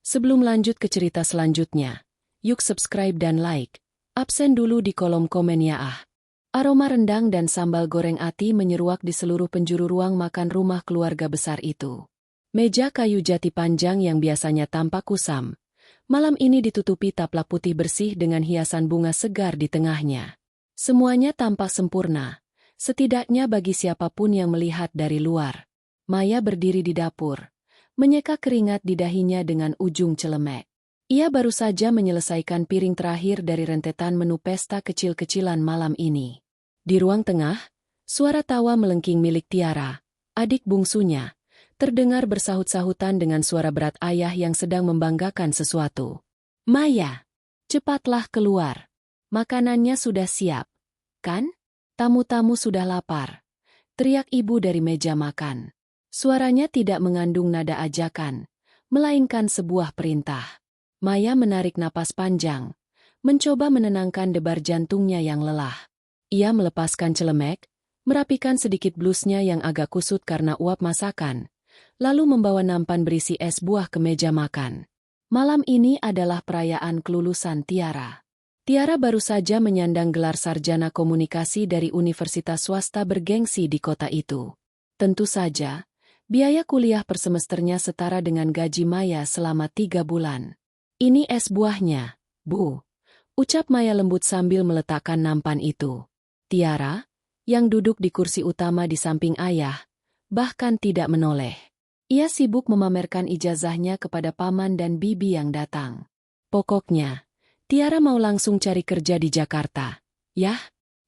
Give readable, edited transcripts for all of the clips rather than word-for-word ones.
Sebelum lanjut ke cerita selanjutnya, yuk subscribe dan like. Absen dulu di kolom komen ya ah. Aroma rendang dan sambal goreng ati menyeruak di seluruh penjuru ruang makan rumah keluarga besar itu. Meja kayu jati panjang yang biasanya tampak kusam, malam ini ditutupi taplak putih bersih dengan hiasan bunga segar di tengahnya. Semuanya tampak sempurna, setidaknya bagi siapapun yang melihat dari luar. Maya berdiri di dapur, menyeka keringat di dahinya dengan ujung celemek. Ia baru saja menyelesaikan piring terakhir dari rentetan menu pesta kecil-kecilan malam ini. Di ruang tengah, suara tawa melengking milik Tiara, adik bungsunya, terdengar bersahut-sahutan dengan suara berat ayah yang sedang membanggakan sesuatu. "Maya, cepatlah keluar. Makanannya sudah siap, kan? Tamu-tamu sudah lapar," teriak ibu dari meja makan. Suaranya tidak mengandung nada ajakan, melainkan sebuah perintah. Maya menarik napas panjang, mencoba menenangkan debar jantungnya yang lelah. Ia melepaskan celemek, merapikan sedikit blusnya yang agak kusut karena uap masakan, lalu membawa nampan berisi es buah ke meja makan. Malam ini adalah perayaan kelulusan Tiara. Tiara baru saja menyandang gelar sarjana komunikasi dari universitas swasta bergengsi di kota itu. Tentu saja, biaya kuliah per semesternya setara dengan gaji Maya selama 3 bulan. "Ini es buahnya, Bu," ucap Maya lembut sambil meletakkan nampan itu. Tiara, yang duduk di kursi utama di samping ayah, bahkan tidak menoleh. Ia sibuk memamerkan ijazahnya kepada paman dan bibi yang datang. Pokoknya, Tiara mau langsung cari kerja di Jakarta. Yah,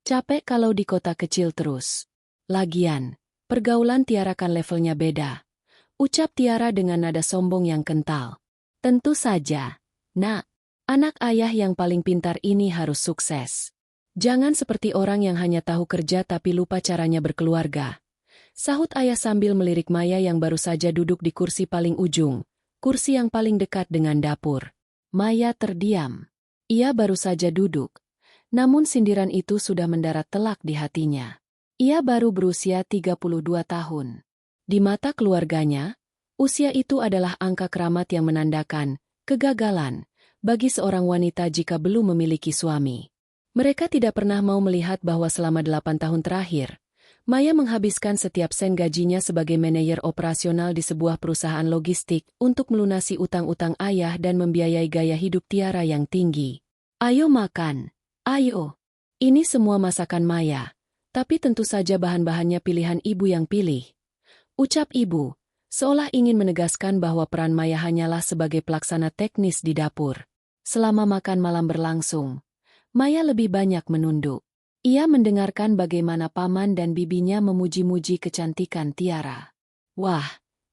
capek kalau di kota kecil terus. Lagian, pergaulan Tiara kan levelnya beda, ucap Tiara dengan nada sombong yang kental. "Tentu saja, Nak. Anak ayah yang paling pintar ini harus sukses. Jangan seperti orang yang hanya tahu kerja tapi lupa caranya berkeluarga," sahut ayah sambil melirik Maya yang baru saja duduk di kursi paling ujung, kursi yang paling dekat dengan dapur. Maya terdiam. Ia baru saja duduk, namun sindiran itu sudah mendarat telak di hatinya. Ia baru berusia 32 tahun. Di mata keluarganya, usia itu adalah angka keramat yang menandakan kegagalan bagi seorang wanita jika belum memiliki suami. Mereka tidak pernah mau melihat bahwa selama 8 tahun terakhir, Maya menghabiskan setiap sen gajinya sebagai manajer operasional di sebuah perusahaan logistik untuk melunasi utang-utang ayah dan membiayai gaya hidup Tiara yang tinggi. "Ayo makan, ayo." Ini semua masakan Maya, tapi tentu saja bahan-bahannya pilihan ibu yang pilih, ucap ibu, seolah ingin menegaskan bahwa peran Maya hanyalah sebagai pelaksana teknis di dapur. Selama makan malam berlangsung, Maya lebih banyak menunduk. Ia mendengarkan bagaimana paman dan bibinya memuji-muji kecantikan Tiara. "Wah,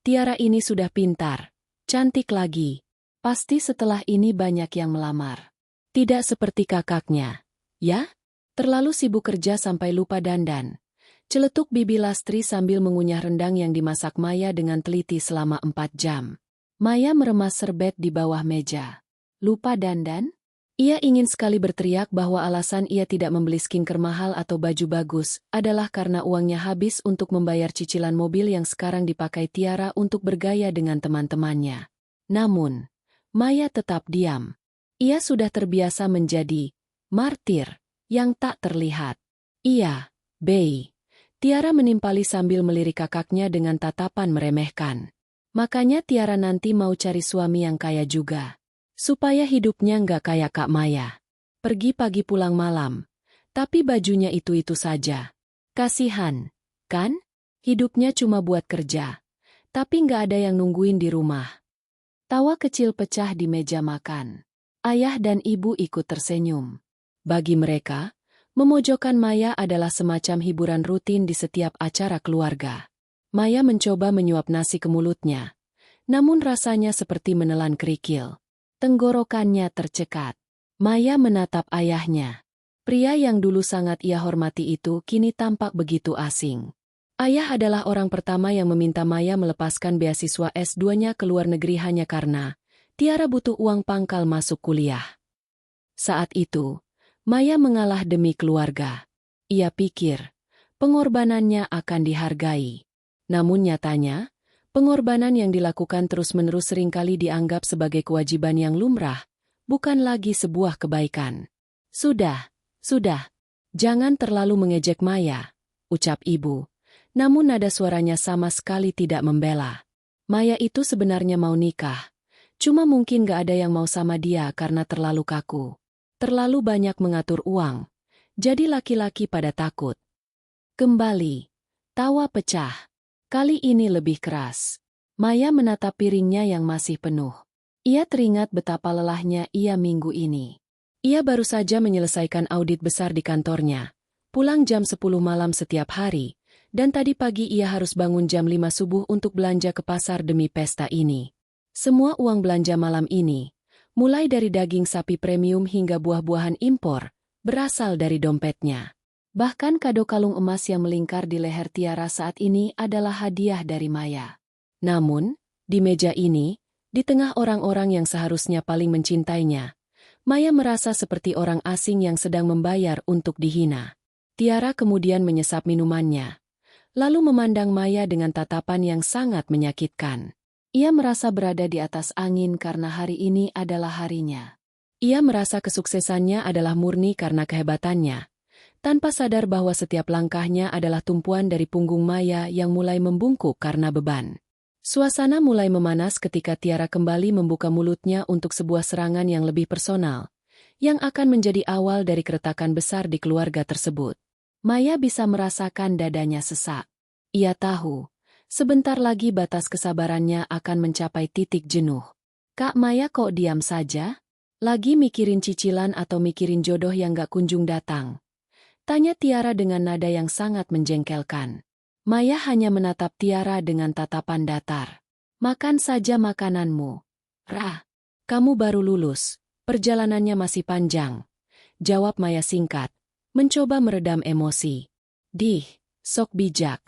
Tiara ini sudah pintar, cantik lagi. Pasti setelah ini banyak yang melamar. Tidak seperti kakaknya, ya? Terlalu sibuk kerja sampai lupa dandan," celetuk bibi Lastri sambil mengunyah rendang yang dimasak Maya dengan teliti selama 4 jam. Maya meremas serbet di bawah meja. Lupa dandan? Ia ingin sekali berteriak bahwa alasan ia tidak membeli skincare mahal atau baju bagus adalah karena uangnya habis untuk membayar cicilan mobil yang sekarang dipakai Tiara untuk bergaya dengan teman-temannya. Namun, Maya tetap diam. Ia sudah terbiasa menjadi martir yang tak terlihat. "Iya, Bei," Tiara menimpali sambil melirik kakaknya dengan tatapan meremehkan. "Makanya Tiara nanti mau cari suami yang kaya juga, supaya hidupnya nggak kayak Kak Maya. Pergi pagi pulang malam, tapi bajunya itu-itu saja. Kasihan, kan? Hidupnya cuma buat kerja, tapi nggak ada yang nungguin di rumah." Tawa kecil pecah di meja makan. Ayah dan ibu ikut tersenyum. Bagi mereka, memojokkan Maya adalah semacam hiburan rutin di setiap acara keluarga. Maya mencoba menyuap nasi ke mulutnya, namun rasanya seperti menelan kerikil. Tenggorokannya tercekat. Maya menatap ayahnya. Pria yang dulu sangat ia hormati itu kini tampak begitu asing. Ayah adalah orang pertama yang meminta Maya melepaskan beasiswa S2-nya ke luar negeri hanya karena Tiara butuh uang pangkal masuk kuliah. Saat itu, Maya mengalah demi keluarga. Ia pikir, pengorbanannya akan dihargai. Namun nyatanya, Pengorbanan yang dilakukan terus-menerus seringkali dianggap sebagai kewajiban yang lumrah, bukan lagi sebuah kebaikan. Sudah. Jangan terlalu mengejek Maya, ucap ibu. Namun nada suaranya sama sekali tidak membela. Maya itu sebenarnya mau nikah. Cuma mungkin gak ada yang mau sama dia karena terlalu kaku. Terlalu banyak mengatur uang. Jadi laki-laki pada takut. Kembali. Tawa pecah. Kali ini lebih keras. Maya menatap piringnya yang masih penuh. Ia teringat betapa lelahnya ia minggu ini. Ia baru saja menyelesaikan audit besar di kantornya. Pulang jam 10 malam setiap hari. Dan tadi pagi ia harus bangun jam 5 subuh untuk belanja ke pasar demi pesta ini. Semua uang belanja malam ini, mulai dari daging sapi premium hingga buah-buahan impor, berasal dari dompetnya. Bahkan kado kalung emas yang melingkar di leher Tiara saat ini adalah hadiah dari Maya. Namun, di meja ini, di tengah orang-orang yang seharusnya paling mencintainya, Maya merasa seperti orang asing yang sedang membayar untuk dihina. Tiara kemudian menyesap minumannya, lalu memandang Maya dengan tatapan yang sangat menyakitkan. Ia merasa berada di atas angin karena hari ini adalah harinya. Ia merasa kesuksesannya adalah murni karena kehebatannya, tanpa sadar bahwa setiap langkahnya adalah tumpuan dari punggung Maya yang mulai membungkuk karena beban. Suasana mulai memanas ketika Tiara kembali membuka mulutnya untuk sebuah serangan yang lebih personal, yang akan menjadi awal dari keretakan besar di keluarga tersebut. Maya bisa merasakan dadanya sesak. Ia tahu, sebentar lagi batas kesabarannya akan mencapai titik jenuh. Kak Maya kok diam saja? Lagi mikirin cicilan atau mikirin jodoh yang gak kunjung datang? Tanya Tiara dengan nada yang sangat menjengkelkan. Maya hanya menatap Tiara dengan tatapan datar. Makan saja makananmu. Rah, kamu baru lulus, perjalanannya masih panjang. Jawab Maya singkat, mencoba meredam emosi. Dih, sok bijak.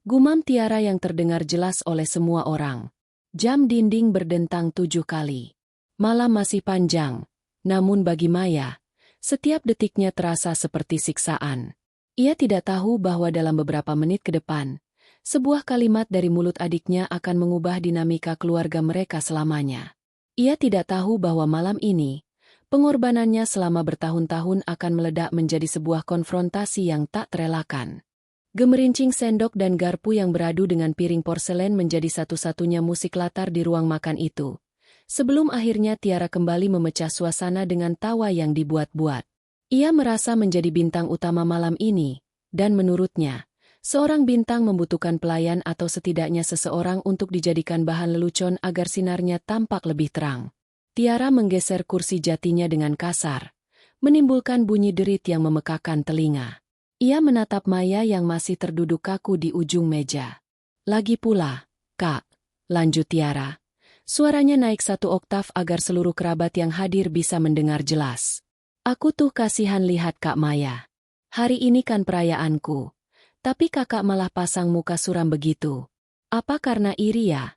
Gumam Tiara yang terdengar jelas oleh semua orang. Jam dinding berdentang 7 kali. Malam masih panjang, namun bagi Maya, setiap detiknya terasa seperti siksaan. Ia tidak tahu bahwa dalam beberapa menit ke depan, sebuah kalimat dari mulut adiknya akan mengubah dinamika keluarga mereka selamanya. Ia tidak tahu bahwa malam ini, pengorbanannya selama bertahun-tahun akan meledak menjadi sebuah konfrontasi yang tak terelakkan. Gemerincing sendok dan garpu yang beradu dengan piring porselen menjadi satu-satunya musik latar di ruang makan itu. Sebelum akhirnya Tiara kembali memecah suasana dengan tawa yang dibuat-buat. Ia merasa menjadi bintang utama malam ini, dan menurutnya, seorang bintang membutuhkan pelayan atau setidaknya seseorang untuk dijadikan bahan lelucon agar sinarnya tampak lebih terang. Tiara menggeser kursi jatinya dengan kasar, menimbulkan bunyi derit yang memekakan telinga. Ia menatap Maya yang masih terduduk kaku di ujung meja. Lagi pula, Kak, lanjut Tiara. Suaranya naik 1 oktav agar seluruh kerabat yang hadir bisa mendengar jelas. Aku tuh kasihan lihat Kak Maya. Hari ini kan perayaanku. Tapi kakak malah pasang muka suram begitu. Apa karena iri ya?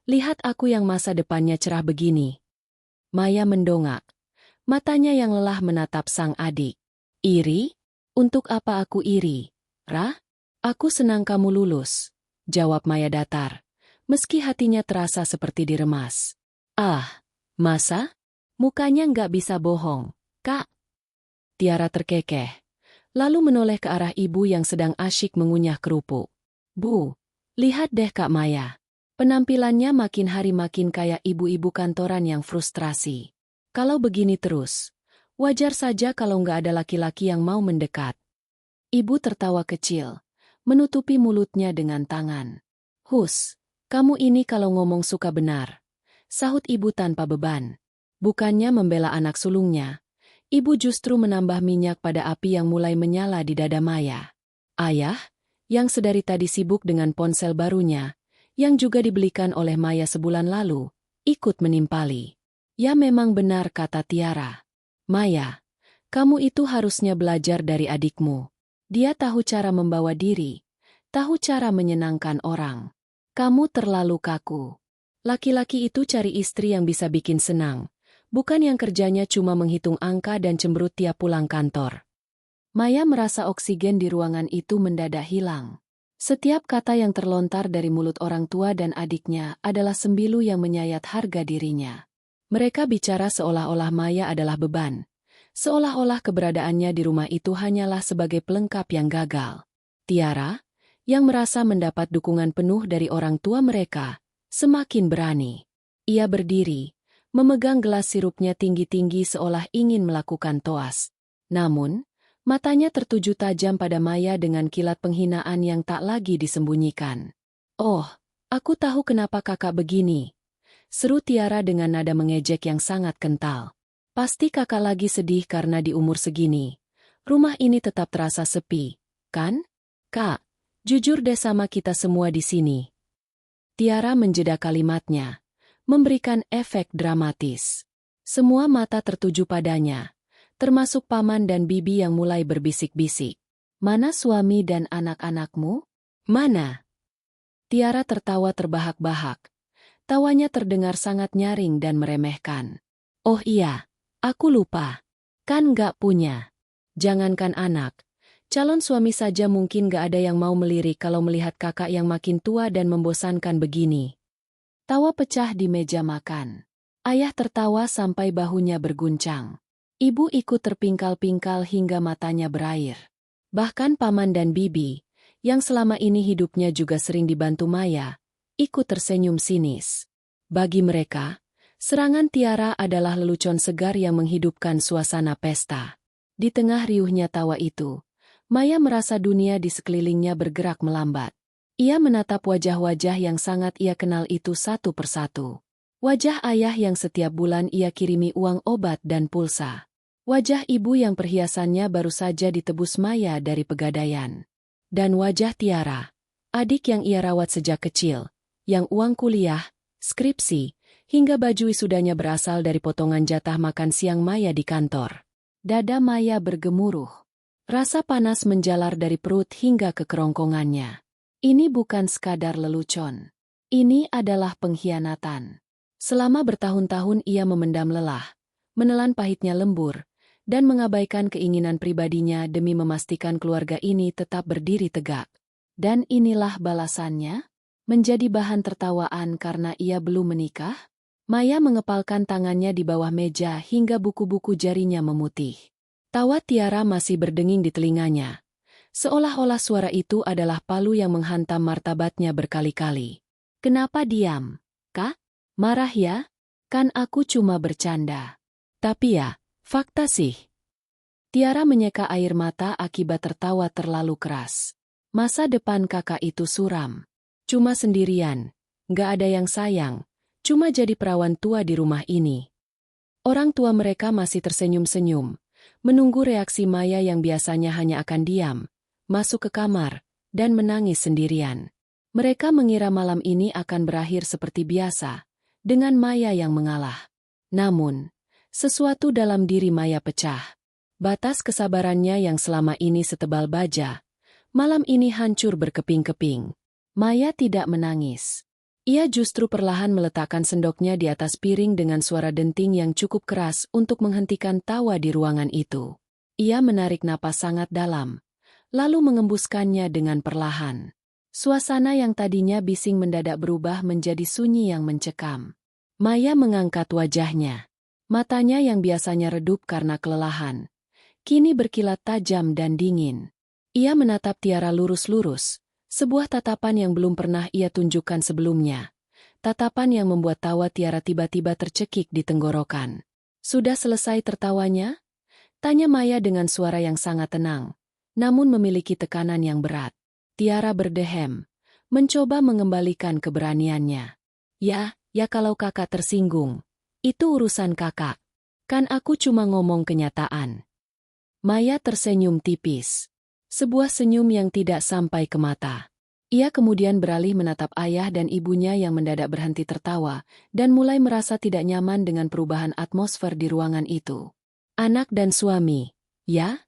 Lihat aku yang masa depannya cerah begini. Maya mendongak. Matanya yang lelah menatap sang adik. Iri? Untuk apa aku iri? Rah? Aku senang kamu lulus. Jawab Maya datar. Meski hatinya terasa seperti diremas. Ah, masa? Mukanya nggak bisa bohong. Kak. Tiara terkekeh. Lalu menoleh ke arah ibu yang sedang asyik mengunyah kerupuk. Bu, lihat deh Kak Maya. Penampilannya makin hari makin kayak ibu-ibu kantoran yang frustrasi. Kalau begini terus, wajar saja kalau nggak ada laki-laki yang mau mendekat. Ibu tertawa kecil, menutupi mulutnya dengan tangan. Hus, kamu ini kalau ngomong suka benar. Sahut ibu tanpa beban. Bukannya membela anak sulungnya. Ibu justru menambah minyak pada api yang mulai menyala di dada Maya. Ayah, yang sedari tadi sibuk dengan ponsel barunya, yang juga dibelikan oleh Maya sebulan lalu, ikut menimpali. Ya memang benar kata Tiara. Maya, kamu itu harusnya belajar dari adikmu. Dia tahu cara membawa diri, tahu cara menyenangkan orang. Kamu terlalu kaku. Laki-laki itu cari istri yang bisa bikin senang. Bukan yang kerjanya cuma menghitung angka dan cemberut tiap pulang kantor. Maya merasa oksigen di ruangan itu mendadak hilang. Setiap kata yang terlontar dari mulut orang tua dan adiknya adalah sembilu yang menyayat harga dirinya. Mereka bicara seolah-olah Maya adalah beban. Seolah-olah keberadaannya di rumah itu hanyalah sebagai pelengkap yang gagal. Tiara, yang merasa mendapat dukungan penuh dari orang tua mereka, semakin berani. Ia berdiri, memegang gelas sirupnya tinggi-tinggi seolah ingin melakukan toas. Namun, matanya tertuju tajam pada Maya dengan kilat penghinaan yang tak lagi disembunyikan. "Oh, aku tahu kenapa kakak begini," seru Tiara dengan nada mengejek yang sangat kental. "Pasti kakak lagi sedih karena di umur segini rumah ini tetap terasa sepi, kan? Kak, jujur deh sama kita semua di sini." Tiara menjeda kalimatnya, memberikan efek dramatis. Semua mata tertuju padanya, termasuk paman dan bibi yang mulai berbisik-bisik. "Mana suami dan anak-anakmu? Mana?" Tiara tertawa terbahak-bahak. Tawanya terdengar sangat nyaring dan meremehkan. "Oh iya, aku lupa. Kan nggak punya. Jangankan anak, calon suami saja mungkin nggak ada yang mau melirik kalau melihat kakak yang makin tua dan membosankan begini." Tawa pecah di meja makan. Ayah tertawa sampai bahunya berguncang. Ibu ikut terpingkal-pingkal hingga matanya berair. Bahkan paman dan bibi, yang selama ini hidupnya juga sering dibantu Maya, ikut tersenyum sinis. Bagi mereka, serangan Tiara adalah lelucon segar yang menghidupkan suasana pesta. Di tengah riuhnya tawa itu, Maya merasa dunia di sekelilingnya bergerak melambat. Ia menatap wajah-wajah yang sangat ia kenal itu satu persatu. Wajah ayah yang setiap bulan ia kirimi uang obat dan pulsa. Wajah ibu yang perhiasannya baru saja ditebus Maya dari pegadaian. Dan wajah Tiara, adik yang ia rawat sejak kecil, yang uang kuliah, skripsi, hingga baju wisudanya berasal dari potongan jatah makan siang Maya di kantor. Dada Maya bergemuruh. Rasa panas menjalar dari perut hingga ke kerongkongannya. Ini bukan sekadar lelucon. Ini adalah pengkhianatan. Selama bertahun-tahun ia memendam lelah, menelan pahitnya lembur, dan mengabaikan keinginan pribadinya demi memastikan keluarga ini tetap berdiri tegak. Dan inilah balasannya? Menjadi bahan tertawaan karena ia belum menikah? Maya mengepalkan tangannya di bawah meja hingga buku-buku jarinya memutih. Tawa Tiara masih berdenging di telinganya. Seolah-olah suara itu adalah palu yang menghantam martabatnya berkali-kali. "Kenapa diam, Kak? Marah ya? Kan aku cuma bercanda." "Tapi ya, fakta sih." Tiara menyeka air mata akibat tertawa terlalu keras. Masa depan kakak itu suram. Cuma sendirian, nggak ada yang sayang, cuma jadi perawan tua di rumah ini. Orang tua mereka masih tersenyum-senyum, menunggu reaksi Maya yang biasanya hanya akan diam, masuk ke kamar, dan menangis sendirian. Mereka mengira malam ini akan berakhir seperti biasa, dengan Maya yang mengalah. Namun, sesuatu dalam diri Maya pecah. Batas kesabarannya yang selama ini setebal baja, malam ini hancur berkeping-keping. Maya tidak menangis. Ia justru perlahan meletakkan sendoknya di atas piring dengan suara denting yang cukup keras untuk menghentikan tawa di ruangan itu. Ia menarik napas sangat dalam, lalu mengembuskannya dengan perlahan. Suasana yang tadinya bising mendadak berubah menjadi sunyi yang mencekam. Maya mengangkat wajahnya. Matanya yang biasanya redup karena kelelahan, kini berkilat tajam dan dingin. Ia menatap Tiara lurus-lurus, sebuah tatapan yang belum pernah ia tunjukkan sebelumnya. Tatapan yang membuat tawa Tiara tiba-tiba tercekik di tenggorokan. "Sudah selesai tertawanya?" tanya Maya dengan suara yang sangat tenang, namun memiliki tekanan yang berat. Tiara berdehem, mencoba mengembalikan keberaniannya. Ya kalau kakak tersinggung. Itu urusan kakak. Kan aku cuma ngomong kenyataan." Maya tersenyum tipis. Sebuah senyum yang tidak sampai ke mata. Ia kemudian beralih menatap ayah dan ibunya yang mendadak berhenti tertawa, dan mulai merasa tidak nyaman dengan perubahan atmosfer di ruangan itu. "Anak dan suami, ya?"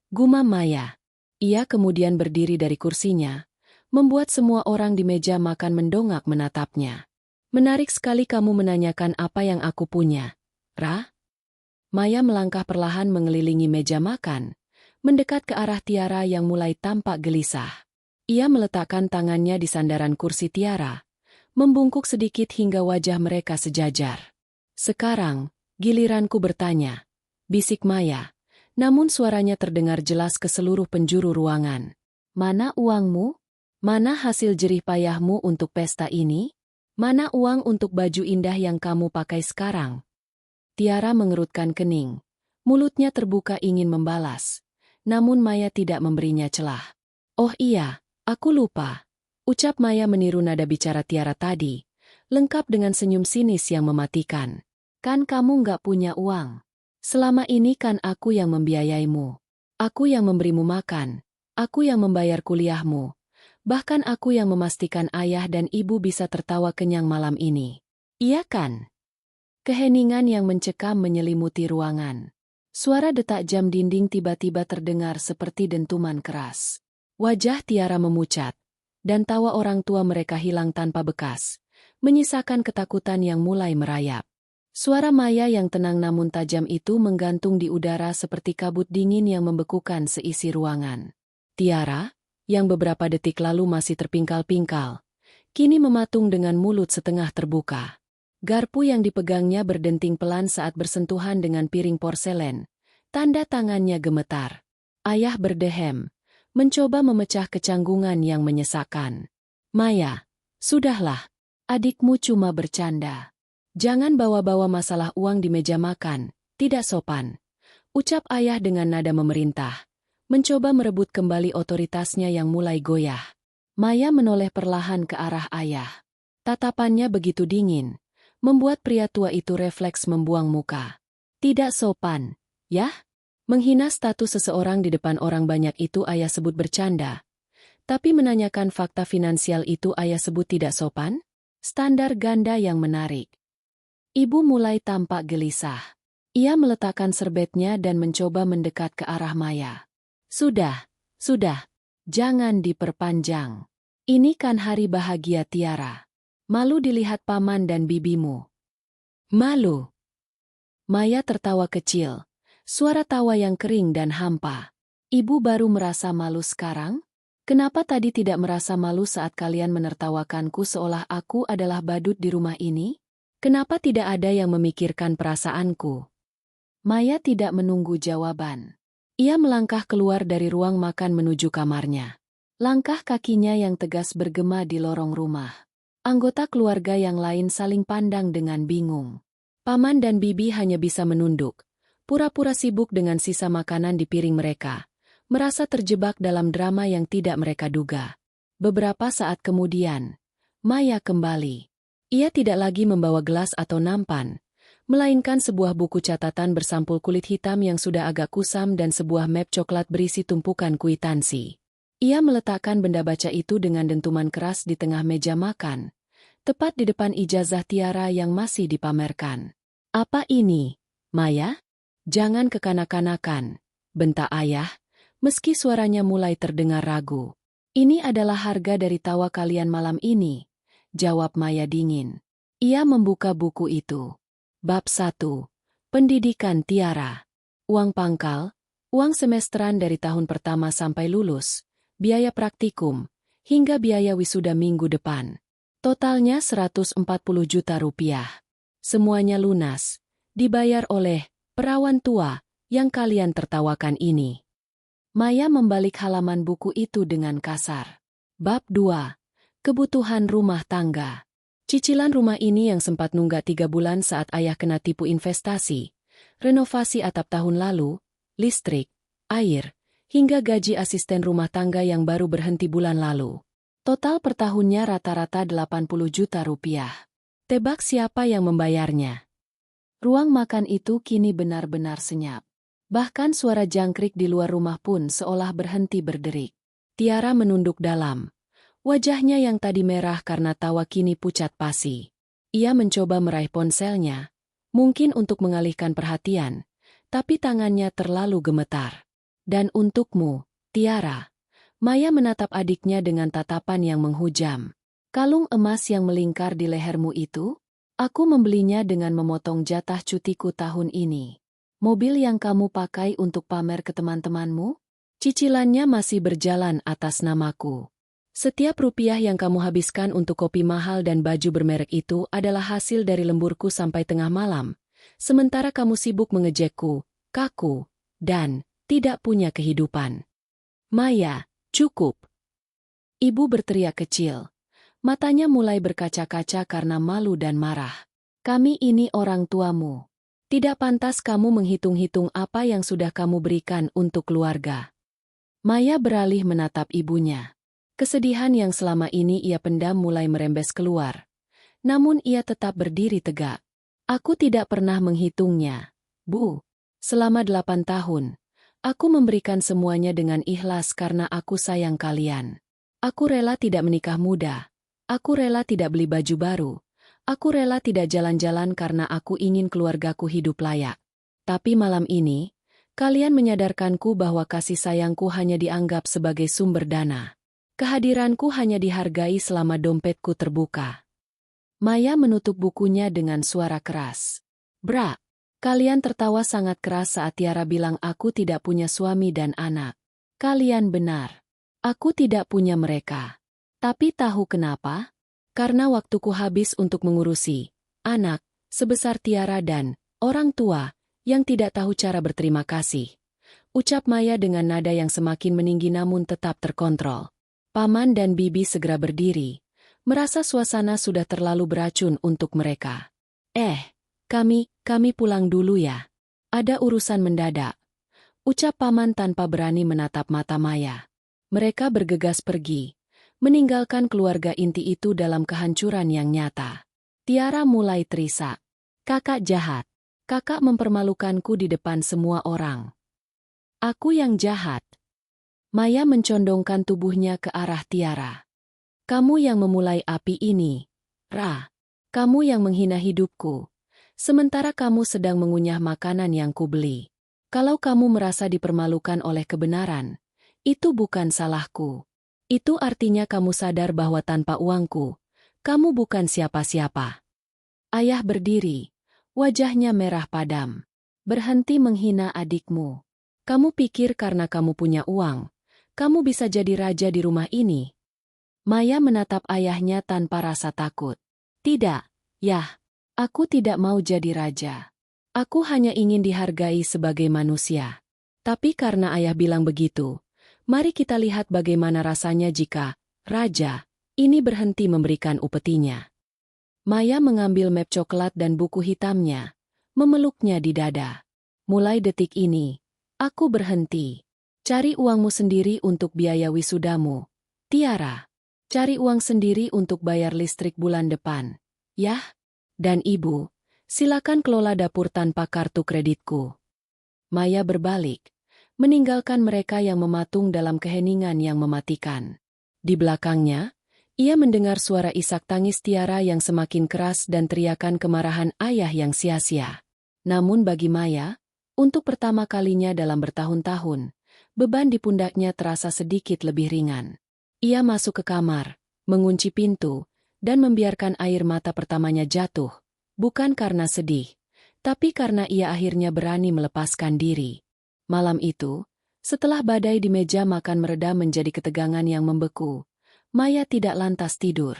gumam Maya. Ia kemudian berdiri dari kursinya, membuat semua orang di meja makan mendongak menatapnya. "Menarik sekali kamu menanyakan apa yang aku punya, Ra?" Maya melangkah perlahan mengelilingi meja makan, mendekat ke arah Tiara yang mulai tampak gelisah. Ia meletakkan tangannya di sandaran kursi Tiara, membungkuk sedikit hingga wajah mereka sejajar. Sekarang, giliranku bertanya, bisik Maya, namun suaranya terdengar jelas ke seluruh penjuru ruangan. Mana uangmu? Mana hasil jerih payahmu untuk pesta ini? Mana uang untuk baju indah yang kamu pakai sekarang? Tiara mengerutkan kening. Mulutnya terbuka ingin membalas. Namun Maya tidak memberinya celah. Oh iya, aku lupa. Ucap Maya meniru nada bicara Tiara tadi, lengkap dengan senyum sinis yang mematikan. Kan kamu nggak punya uang. Selama ini kan aku yang membiayaimu. Aku yang memberimu makan. Aku yang membayar kuliahmu. Bahkan aku yang memastikan ayah dan ibu bisa tertawa kenyang malam ini. Iya kan? Keheningan yang mencekam menyelimuti ruangan. Suara detak jam dinding tiba-tiba terdengar seperti dentuman keras. Wajah Tiara memucat, dan tawa orang tua mereka hilang tanpa bekas, menyisakan ketakutan yang mulai merayap. Suara Maya yang tenang namun tajam itu menggantung di udara seperti kabut dingin yang membekukan seisi ruangan. Tiara, yang beberapa detik lalu masih terpingkal-pingkal, kini mematung dengan mulut setengah terbuka. Garpu yang dipegangnya berdenting pelan saat bersentuhan dengan piring porselen. Tanda tangannya gemetar. Ayah berdehem, mencoba memecah kecanggungan yang menyesakkan. Maya, sudahlah. Adikmu cuma bercanda. Jangan bawa-bawa masalah uang di meja makan, tidak sopan. Ucap ayah dengan nada memerintah, mencoba merebut kembali otoritasnya yang mulai goyah. Maya menoleh perlahan ke arah ayah. Tatapannya begitu dingin, membuat pria tua itu refleks membuang muka. Tidak sopan, ya? Menghina status seseorang di depan orang banyak itu ayah sebut bercanda. Tapi menanyakan fakta finansial itu ayah sebut tidak sopan? Standar ganda yang menarik. Ibu mulai tampak gelisah. Ia meletakkan serbetnya dan mencoba mendekat ke arah Maya. Sudah. Jangan diperpanjang. Ini kan hari bahagia Tiara. Malu dilihat paman dan bibimu. Malu. Maya tertawa kecil. Suara tawa yang kering dan hampa. Ibu baru merasa malu sekarang? Kenapa tadi tidak merasa malu saat kalian menertawakanku seolah aku adalah badut di rumah ini? Kenapa tidak ada yang memikirkan perasaanku? Maya tidak menunggu jawaban. Ia melangkah keluar dari ruang makan menuju kamarnya. Langkah kakinya yang tegas bergema di lorong rumah. Anggota keluarga yang lain saling pandang dengan bingung. Paman dan bibi hanya bisa menunduk, pura-pura sibuk dengan sisa makanan di piring mereka, merasa terjebak dalam drama yang tidak mereka duga. Beberapa saat kemudian, Maya kembali. Ia tidak lagi membawa gelas atau nampan, melainkan sebuah buku catatan bersampul kulit hitam yang sudah agak kusam dan sebuah map coklat berisi tumpukan kwitansi. Ia meletakkan benda baca itu dengan dentuman keras di tengah meja makan, tepat di depan ijazah Tiara yang masih dipamerkan. Apa ini, Maya? Jangan kekanak-kanakan, bentak ayah, meski suaranya mulai terdengar ragu. Ini adalah harga dari tawa kalian malam ini, jawab Maya dingin. Ia membuka buku itu. Bab 1. Pendidikan Tiara. Uang pangkal, uang semesteran dari tahun pertama sampai lulus, biaya praktikum, hingga biaya wisuda minggu depan. Totalnya 140 juta rupiah. Semuanya lunas, dibayar oleh perawan tua yang kalian tertawakan ini. Maya membalik halaman buku itu dengan kasar. Bab 2. Kebutuhan rumah tangga. Cicilan rumah ini yang sempat nunggak 3 bulan saat ayah kena tipu investasi, renovasi atap tahun lalu, listrik, air, hingga gaji asisten rumah tangga yang baru berhenti bulan lalu. Total per tahunnya rata-rata 80 juta rupiah. Tebak siapa yang membayarnya? Ruang makan itu kini benar-benar senyap. Bahkan suara jangkrik di luar rumah pun seolah berhenti berderik. Tiara menunduk dalam. Wajahnya yang tadi merah karena tawa kini pucat pasi. Ia mencoba meraih ponselnya, mungkin untuk mengalihkan perhatian, tapi tangannya terlalu gemetar. Dan untukmu, Tiara. Maya menatap adiknya dengan tatapan yang menghujam. Kalung emas yang melingkar di lehermu itu? Aku membelinya dengan memotong jatah cutiku tahun ini. Mobil yang kamu pakai untuk pamer ke teman-temanmu? Cicilannya masih berjalan atas namaku. Setiap rupiah yang kamu habiskan untuk kopi mahal dan baju bermerek itu adalah hasil dari lemburku sampai tengah malam, sementara kamu sibuk mengejekku, kaku, dan tidak punya kehidupan. Maya, cukup. Ibu berteriak kecil. Matanya mulai berkaca-kaca karena malu dan marah. Kami ini orang tuamu. Tidak pantas kamu menghitung-hitung apa yang sudah kamu berikan untuk keluarga. Maya beralih menatap ibunya. Kesedihan yang selama ini ia pendam mulai merembes keluar. Namun ia tetap berdiri tegak. Aku tidak pernah menghitungnya, Bu. Selama 8 tahun, aku memberikan semuanya dengan ikhlas karena aku sayang kalian. Aku rela tidak menikah muda. Aku rela tidak beli baju baru. Aku rela tidak jalan-jalan karena aku ingin keluargaku hidup layak. Tapi malam ini, kalian menyadarkanku bahwa kasih sayangku hanya dianggap sebagai sumber dana. Kehadiranku hanya dihargai selama dompetku terbuka. Maya menutup bukunya dengan suara keras. Bra, kalian tertawa sangat keras saat Tiara bilang aku tidak punya suami dan anak. Kalian benar. Aku tidak punya mereka. Tapi tahu kenapa? Karena waktuku habis untuk mengurusi anak sebesar Tiara dan orang tua yang tidak tahu cara berterima kasih. Ucap Maya dengan nada yang semakin meninggi namun tetap terkontrol. Paman dan bibi segera berdiri, merasa suasana sudah terlalu beracun untuk mereka. Kami pulang dulu ya. Ada urusan mendadak. Ucap paman tanpa berani menatap mata Maya. Mereka bergegas pergi, meninggalkan keluarga inti itu dalam kehancuran yang nyata. Tiara mulai terisak. Kakak jahat. Kakak mempermalukanku di depan semua orang. Aku yang jahat. Maya mencondongkan tubuhnya ke arah Tiara. Kamu yang memulai api ini, Ra. Kamu yang menghina hidupku. Sementara kamu sedang mengunyah makanan yang kubeli. Kalau kamu merasa dipermalukan oleh kebenaran, itu bukan salahku. Itu artinya kamu sadar bahwa tanpa uangku, kamu bukan siapa-siapa. Ayah berdiri, wajahnya merah padam. Berhenti menghina adikmu. Kamu pikir karena kamu punya uang, kamu bisa jadi raja di rumah ini? Maya menatap ayahnya tanpa rasa takut. Tidak, Yah. Aku tidak mau jadi raja. Aku hanya ingin dihargai sebagai manusia. Tapi karena ayah bilang begitu, mari kita lihat bagaimana rasanya jika raja ini berhenti memberikan upetinya. Maya mengambil map coklat dan buku hitamnya, memeluknya di dada. Mulai detik ini, aku berhenti. Cari uangmu sendiri untuk biaya wisudamu. Tiara, cari uang sendiri untuk bayar listrik bulan depan. Yah, dan ibu, silakan kelola dapur tanpa kartu kreditku. Maya berbalik, meninggalkan mereka yang mematung dalam keheningan yang mematikan. Di belakangnya, ia mendengar suara isak tangis Tiara yang semakin keras dan teriakan kemarahan ayah yang sia-sia. Namun bagi Maya, untuk pertama kalinya dalam bertahun-tahun, beban di pundaknya terasa sedikit lebih ringan. Ia masuk ke kamar, mengunci pintu, dan membiarkan air mata pertamanya jatuh, bukan karena sedih, tapi karena ia akhirnya berani melepaskan diri. Malam itu, setelah badai di meja makan mereda menjadi ketegangan yang membeku, Maya tidak lantas tidur.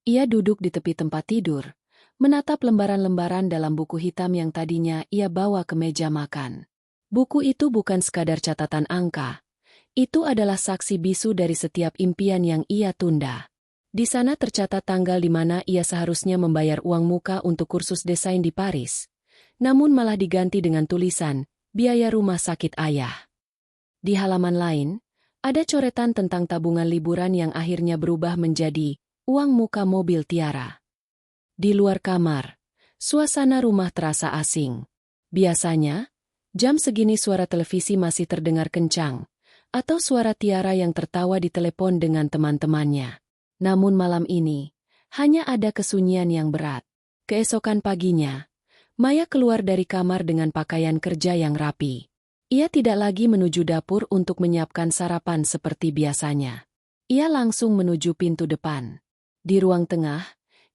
Ia duduk di tepi tempat tidur, menatap lembaran-lembaran dalam buku hitam yang tadinya ia bawa ke meja makan. Buku itu bukan sekadar catatan angka, itu adalah saksi bisu dari setiap impian yang ia tunda. Di sana tercatat tanggal di mana ia seharusnya membayar uang muka untuk kursus desain di Paris. Namun malah diganti dengan tulisan, biaya rumah sakit ayah. Di halaman lain, ada coretan tentang tabungan liburan yang akhirnya berubah menjadi uang muka mobil Tiara. Di luar kamar, suasana rumah terasa asing. Biasanya, jam segini suara televisi masih terdengar kencang, atau suara Tiara yang tertawa di telepon dengan teman-temannya. Namun malam ini, hanya ada kesunyian yang berat. Keesokan paginya, Maya keluar dari kamar dengan pakaian kerja yang rapi. Ia tidak lagi menuju dapur untuk menyiapkan sarapan seperti biasanya. Ia langsung menuju pintu depan. Di ruang tengah,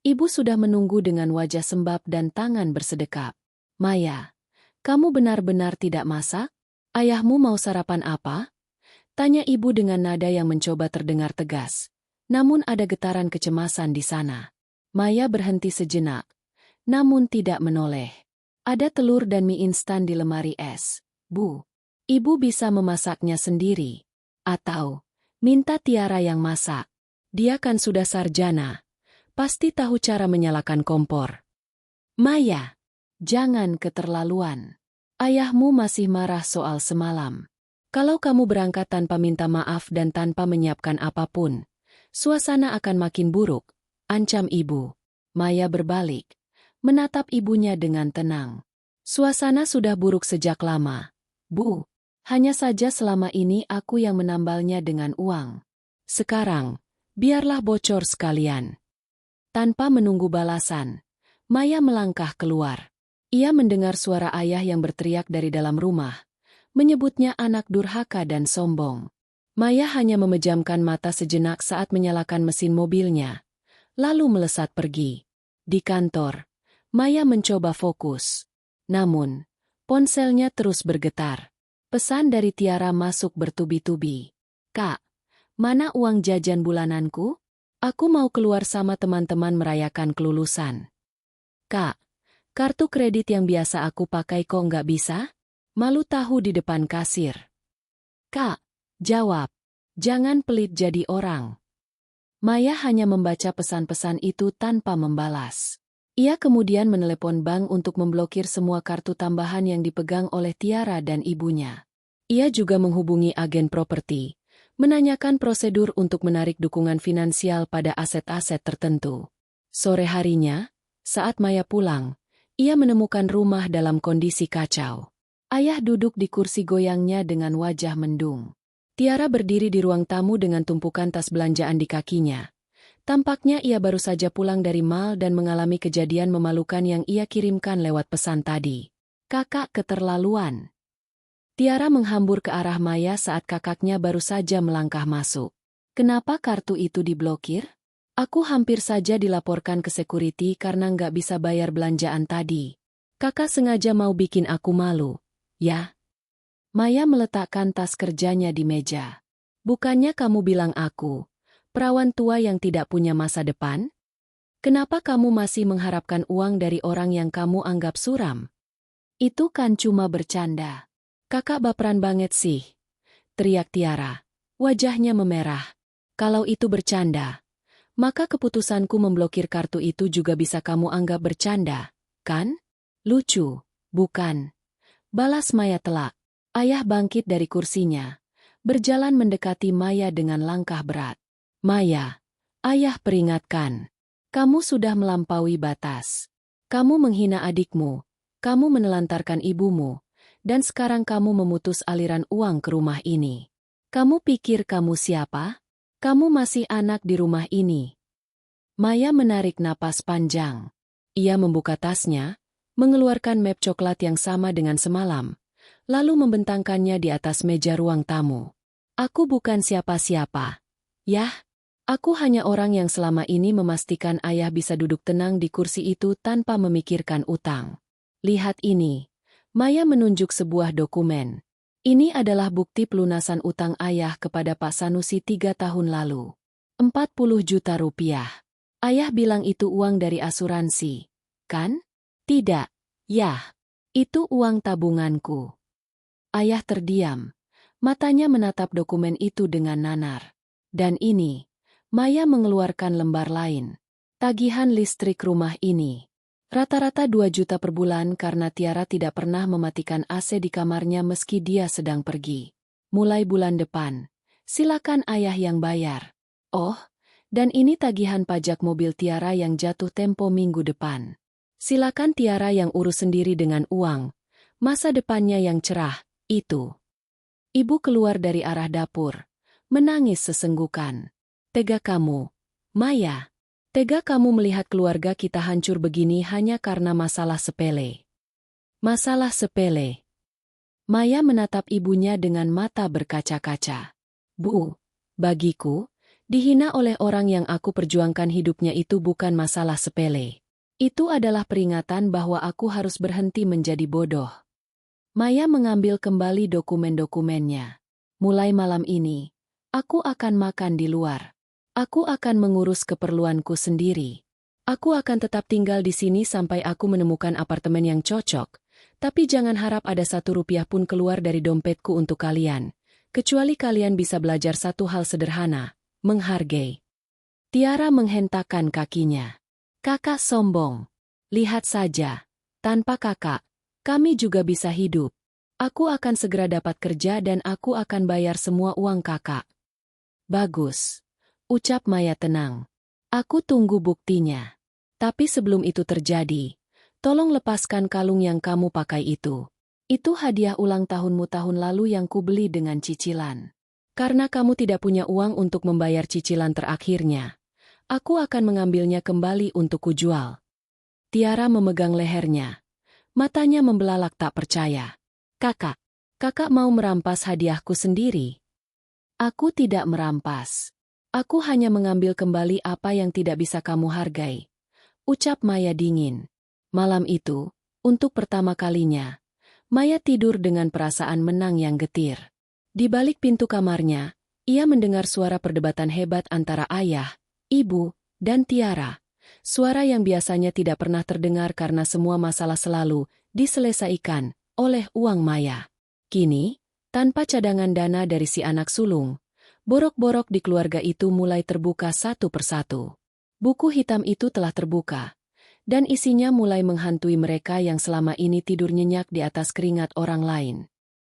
ibu sudah menunggu dengan wajah sembab dan tangan bersedekap. Maya, kamu benar-benar tidak masak? Ayahmu mau sarapan apa? Tanya ibu dengan nada yang mencoba terdengar tegas. Namun ada getaran kecemasan di sana. Maya berhenti sejenak, namun tidak menoleh. Ada telur dan mie instan di lemari es. Bu, ibu bisa memasaknya sendiri. Atau, minta Tiara yang masak. Dia kan sudah sarjana. Pasti tahu cara menyalakan kompor. Maya, jangan keterlaluan. Ayahmu masih marah soal semalam. Kalau kamu berangkat tanpa minta maaf dan tanpa menyiapkan apapun, suasana akan makin buruk, ancam ibu. Maya berbalik, menatap ibunya dengan tenang. Suasana sudah buruk sejak lama. Bu, hanya saja selama ini aku yang menambalnya dengan uang. Sekarang, biarlah bocor sekalian. Tanpa menunggu balasan, Maya melangkah keluar. Ia mendengar suara ayah yang berteriak dari dalam rumah, menyebutnya anak durhaka dan sombong. Maya hanya memejamkan mata sejenak saat menyalakan mesin mobilnya, lalu melesat pergi. Di kantor, Maya mencoba fokus. Namun, ponselnya terus bergetar. Pesan dari Tiara masuk bertubi-tubi. Kak, mana uang jajan bulananku? Aku mau keluar sama teman-teman merayakan kelulusan. Kak, kartu kredit yang biasa aku pakai kok nggak bisa? Malu tahu di depan kasir. Kak, jawab. Jangan pelit jadi orang. Maya hanya membaca pesan-pesan itu tanpa membalas. Ia kemudian menelepon bank untuk memblokir semua kartu tambahan yang dipegang oleh Tiara dan ibunya. Ia juga menghubungi agen properti, menanyakan prosedur untuk menarik dukungan finansial pada aset-aset tertentu. Sore harinya, saat Maya pulang, ia menemukan rumah dalam kondisi kacau. Ayah duduk di kursi goyangnya dengan wajah mendung. Tiara berdiri di ruang tamu dengan tumpukan tas belanjaan di kakinya. Tampaknya ia baru saja pulang dari mall dan mengalami kejadian memalukan yang ia kirimkan lewat pesan tadi. Kakak keterlaluan. Tiara menghambur ke arah Maya saat kakaknya baru saja melangkah masuk. Kenapa kartu itu diblokir? Aku hampir saja dilaporkan ke security karena nggak bisa bayar belanjaan tadi. Kakak sengaja mau bikin aku malu. Ya. Maya meletakkan tas kerjanya di meja. Bukannya kamu bilang aku, perawan tua yang tidak punya masa depan? Kenapa kamu masih mengharapkan uang dari orang yang kamu anggap suram? Itu kan cuma bercanda. Kakak baperan banget sih, teriak Tiara. Wajahnya memerah. Kalau itu bercanda, maka keputusanku memblokir kartu itu juga bisa kamu anggap bercanda, kan? Lucu, bukan? Balas Maya telak. Ayah bangkit dari kursinya, berjalan mendekati Maya dengan langkah berat. Maya, ayah peringatkan. Kamu sudah melampaui batas. Kamu menghina adikmu, kamu menelantarkan ibumu, dan sekarang kamu memutus aliran uang ke rumah ini. Kamu pikir kamu siapa? Kamu masih anak di rumah ini. Maya menarik napas panjang. Ia membuka tasnya, mengeluarkan map coklat yang sama dengan semalam, lalu membentangkannya di atas meja ruang tamu. Aku bukan siapa-siapa. Yah, aku hanya orang yang selama ini memastikan ayah bisa duduk tenang di kursi itu tanpa memikirkan utang. Lihat ini. Maya menunjuk sebuah dokumen. Ini adalah bukti pelunasan utang ayah kepada Pak Sanusi 3 tahun lalu. 40 juta rupiah. Ayah bilang itu uang dari asuransi. Kan? Tidak. Yah. Itu uang tabunganku. Ayah terdiam. Matanya menatap dokumen itu dengan nanar. Dan ini, Maya mengeluarkan lembar lain. Tagihan listrik rumah ini. Rata-rata 2 juta per bulan karena Tiara tidak pernah mematikan AC di kamarnya meski dia sedang pergi. Mulai bulan depan, silakan ayah yang bayar. Oh, dan ini tagihan pajak mobil Tiara yang jatuh tempo minggu depan. Silakan Tiara yang urus sendiri dengan uang. Masa depannya yang cerah, itu. Ibu keluar dari arah dapur, menangis sesenggukan. Tega kamu, Maya. Tega kamu melihat keluarga kita hancur begini hanya karena masalah sepele. Masalah sepele. Maya menatap ibunya dengan mata berkaca-kaca. Bu, bagiku, dihina oleh orang yang aku perjuangkan hidupnya itu bukan masalah sepele. Itu adalah peringatan bahwa aku harus berhenti menjadi bodoh. Maya mengambil kembali dokumen-dokumennya. Mulai malam ini, aku akan makan di luar. Aku akan mengurus keperluanku sendiri. Aku akan tetap tinggal di sini sampai aku menemukan apartemen yang cocok, tapi jangan harap ada 1 rupiah pun keluar dari dompetku untuk kalian, kecuali kalian bisa belajar satu hal sederhana, menghargai. Tiara menghentakkan kakinya. Kakak sombong. Lihat saja, tanpa kakak, kami juga bisa hidup. Aku akan segera dapat kerja dan aku akan bayar semua uang kakak. Bagus. Ucap Maya tenang. Aku tunggu buktinya. Tapi sebelum itu terjadi, tolong lepaskan kalung yang kamu pakai itu. Itu hadiah ulang tahunmu tahun lalu yang kubeli dengan cicilan. Karena kamu tidak punya uang untuk membayar cicilan terakhirnya, aku akan mengambilnya kembali untuk kujual. Tiara memegang lehernya. Matanya membelalak tak percaya. Kakak mau merampas hadiahku sendiri? Aku tidak merampas. Aku hanya mengambil kembali apa yang tidak bisa kamu hargai. Ucap Maya dingin. Malam itu, untuk pertama kalinya, Maya tidur dengan perasaan menang yang getir. Di balik pintu kamarnya, ia mendengar suara perdebatan hebat antara ayah, ibu, dan Tiara. Suara yang biasanya tidak pernah terdengar karena semua masalah selalu diselesaikan oleh uang Maya. Kini, tanpa cadangan dana dari si anak sulung, borok-borok di keluarga itu mulai terbuka satu persatu. Buku hitam itu telah terbuka, dan isinya mulai menghantui mereka yang selama ini tidur nyenyak di atas keringat orang lain.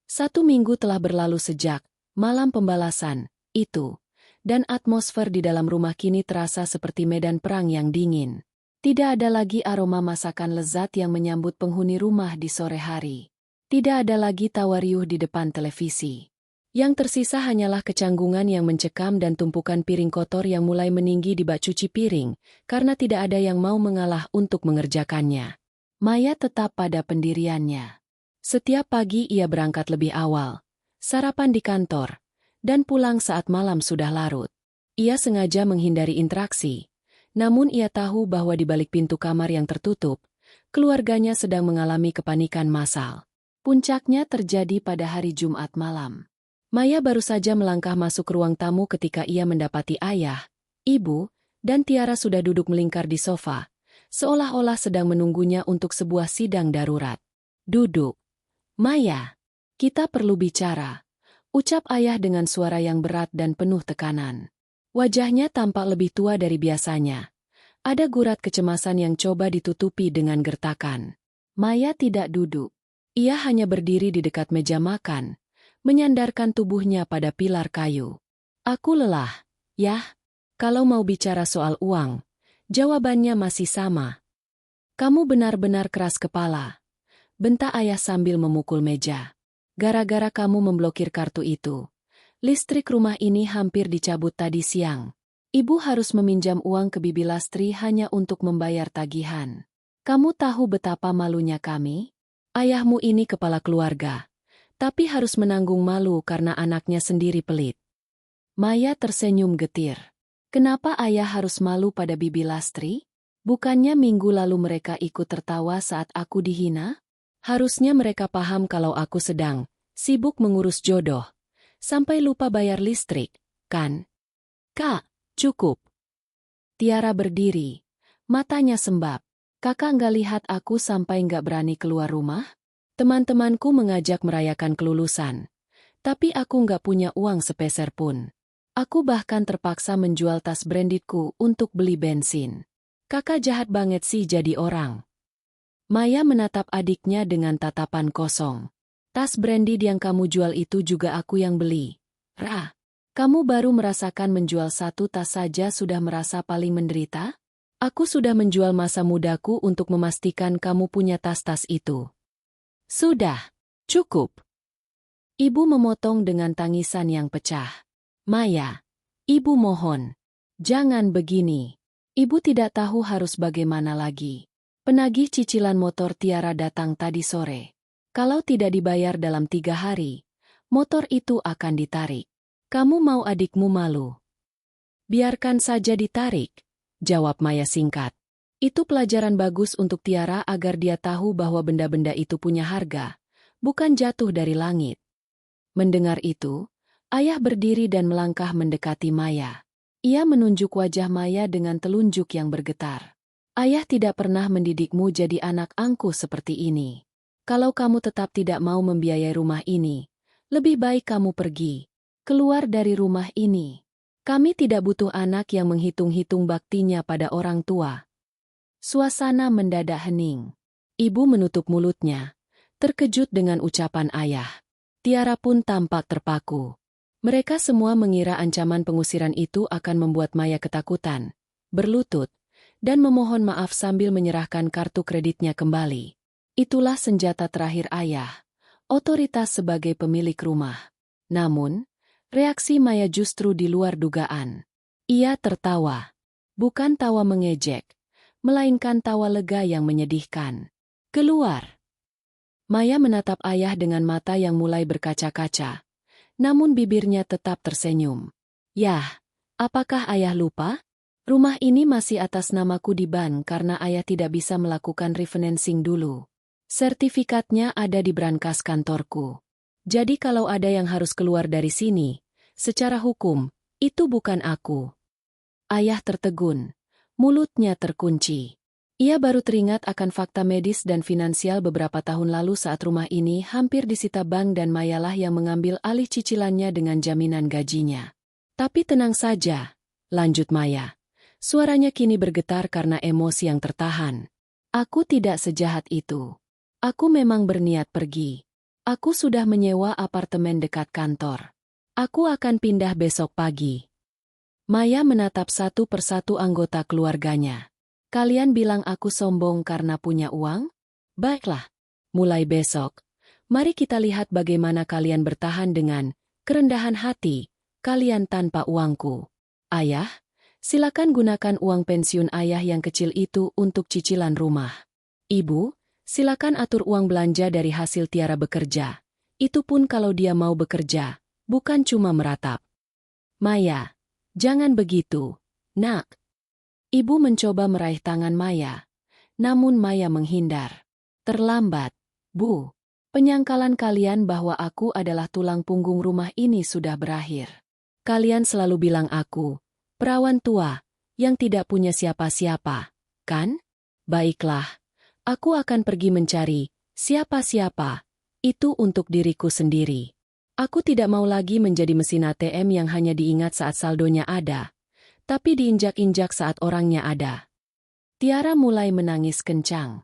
1 minggu telah berlalu sejak malam pembalasan itu, dan atmosfer di dalam rumah kini terasa seperti medan perang yang dingin. Tidak ada lagi aroma masakan lezat yang menyambut penghuni rumah di sore hari. Tidak ada lagi tawa riuh di depan televisi. Yang tersisa hanyalah kecanggungan yang mencekam dan tumpukan piring kotor yang mulai meninggi di bak cuci piring, karena tidak ada yang mau mengalah untuk mengerjakannya. Maya tetap pada pendiriannya. Setiap pagi ia berangkat lebih awal, sarapan di kantor, dan pulang saat malam sudah larut. Ia sengaja menghindari interaksi, namun ia tahu bahwa di balik pintu kamar yang tertutup, keluarganya sedang mengalami kepanikan massal. Puncaknya terjadi pada hari Jumat malam. Maya baru saja melangkah masuk ke ruang tamu ketika ia mendapati ayah, ibu, dan Tiara sudah duduk melingkar di sofa, seolah-olah sedang menunggunya untuk sebuah sidang darurat. Duduk. Maya, kita perlu bicara, ucap ayah dengan suara yang berat dan penuh tekanan. Wajahnya tampak lebih tua dari biasanya. Ada gurat kecemasan yang coba ditutupi dengan gertakan. Maya tidak duduk. Ia hanya berdiri di dekat meja makan, menyandarkan tubuhnya pada pilar kayu. Aku lelah, yah. Kalau mau bicara soal uang, jawabannya masih sama. Kamu benar-benar keras kepala, bentak ayah sambil memukul meja. Gara-gara kamu memblokir kartu itu, listrik rumah ini hampir dicabut tadi siang. Ibu harus meminjam uang ke Bibi Lastri hanya untuk membayar tagihan. Kamu tahu betapa malunya kami? Ayahmu ini kepala keluarga, tapi harus menanggung malu karena anaknya sendiri pelit. Maya tersenyum getir. Kenapa ayah harus malu pada Bibi Lastri? Bukannya minggu lalu mereka ikut tertawa saat aku dihina? Harusnya mereka paham kalau aku sedang sibuk mengurus jodoh, sampai lupa bayar listrik, kan? Kak, cukup. Tiara berdiri, matanya sembab. Kakak nggak lihat aku sampai nggak berani keluar rumah? Teman-temanku mengajak merayakan kelulusan, tapi aku nggak punya uang sepeser pun. Aku bahkan terpaksa menjual tas brandedku untuk beli bensin. Kakak jahat banget sih jadi orang. Maya menatap adiknya dengan tatapan kosong. Tas branded yang kamu jual itu juga aku yang beli. Ra, kamu baru merasakan menjual 1 tas saja sudah merasa paling menderita? Aku sudah menjual masa mudaku untuk memastikan kamu punya tas-tas itu. Sudah, cukup. Ibu memotong dengan tangisan yang pecah. Maya, ibu mohon, jangan begini. Ibu tidak tahu harus bagaimana lagi. Penagih cicilan motor Tiara datang tadi sore. Kalau tidak dibayar dalam 3 hari, motor itu akan ditarik. Kamu mau adikmu malu? Biarkan saja ditarik, jawab Maya singkat. Itu pelajaran bagus untuk Tiara agar dia tahu bahwa benda-benda itu punya harga, bukan jatuh dari langit. Mendengar itu, ayah berdiri dan melangkah mendekati Maya. Ia menunjuk wajah Maya dengan telunjuk yang bergetar. Ayah tidak pernah mendidikmu jadi anak angkuh seperti ini. Kalau kamu tetap tidak mau membiayai rumah ini, lebih baik kamu pergi. Keluar dari rumah ini. Kami tidak butuh anak yang menghitung-hitung baktinya pada orang tua. Suasana mendadak hening. Ibu menutup mulutnya, terkejut dengan ucapan ayah. Tiara pun tampak terpaku. Mereka semua mengira ancaman pengusiran itu akan membuat Maya ketakutan, berlutut, dan memohon maaf sambil menyerahkan kartu kreditnya kembali. Itulah senjata terakhir ayah, otoritas sebagai pemilik rumah. Namun, reaksi Maya justru di luar dugaan. Ia tertawa. Bukan tawa mengejek, melainkan tawa lega yang menyedihkan. Keluar. Maya menatap ayah dengan mata yang mulai berkaca-kaca. Namun bibirnya tetap tersenyum. Yah, apakah ayah lupa? Rumah ini masih atas namaku di bank karena ayah tidak bisa melakukan refinancing dulu. Sertifikatnya ada di brankas kantorku. Jadi kalau ada yang harus keluar dari sini, secara hukum, itu bukan aku. Ayah tertegun. Mulutnya terkunci. Ia baru teringat akan fakta medis dan finansial beberapa tahun lalu saat rumah ini hampir disita bank dan Mayalah yang mengambil alih cicilannya dengan jaminan gajinya. Tapi tenang saja, lanjut Maya. Suaranya kini bergetar karena emosi yang tertahan. Aku tidak sejahat itu. Aku memang berniat pergi. Aku sudah menyewa apartemen dekat kantor. Aku akan pindah besok pagi. Maya menatap satu persatu anggota keluarganya. Kalian bilang aku sombong karena punya uang? Baiklah, mulai besok, mari kita lihat bagaimana kalian bertahan dengan kerendahan hati kalian tanpa uangku. Ayah, silakan gunakan uang pensiun ayah yang kecil itu untuk cicilan rumah. Ibu, silakan atur uang belanja dari hasil Tiara bekerja. Itu pun kalau dia mau bekerja, bukan cuma meratap. Maya, jangan begitu, nak. Ibu mencoba meraih tangan Maya, namun Maya menghindar. Terlambat, Bu. Penyangkalan kalian bahwa aku adalah tulang punggung rumah ini sudah berakhir. Kalian selalu bilang aku, perawan tua, yang tidak punya siapa-siapa, kan? Baiklah, aku akan pergi mencari siapa-siapa, itu untuk diriku sendiri. Aku tidak mau lagi menjadi mesin ATM yang hanya diingat saat saldonya ada, tapi diinjak-injak saat orangnya ada. Tiara mulai menangis kencang.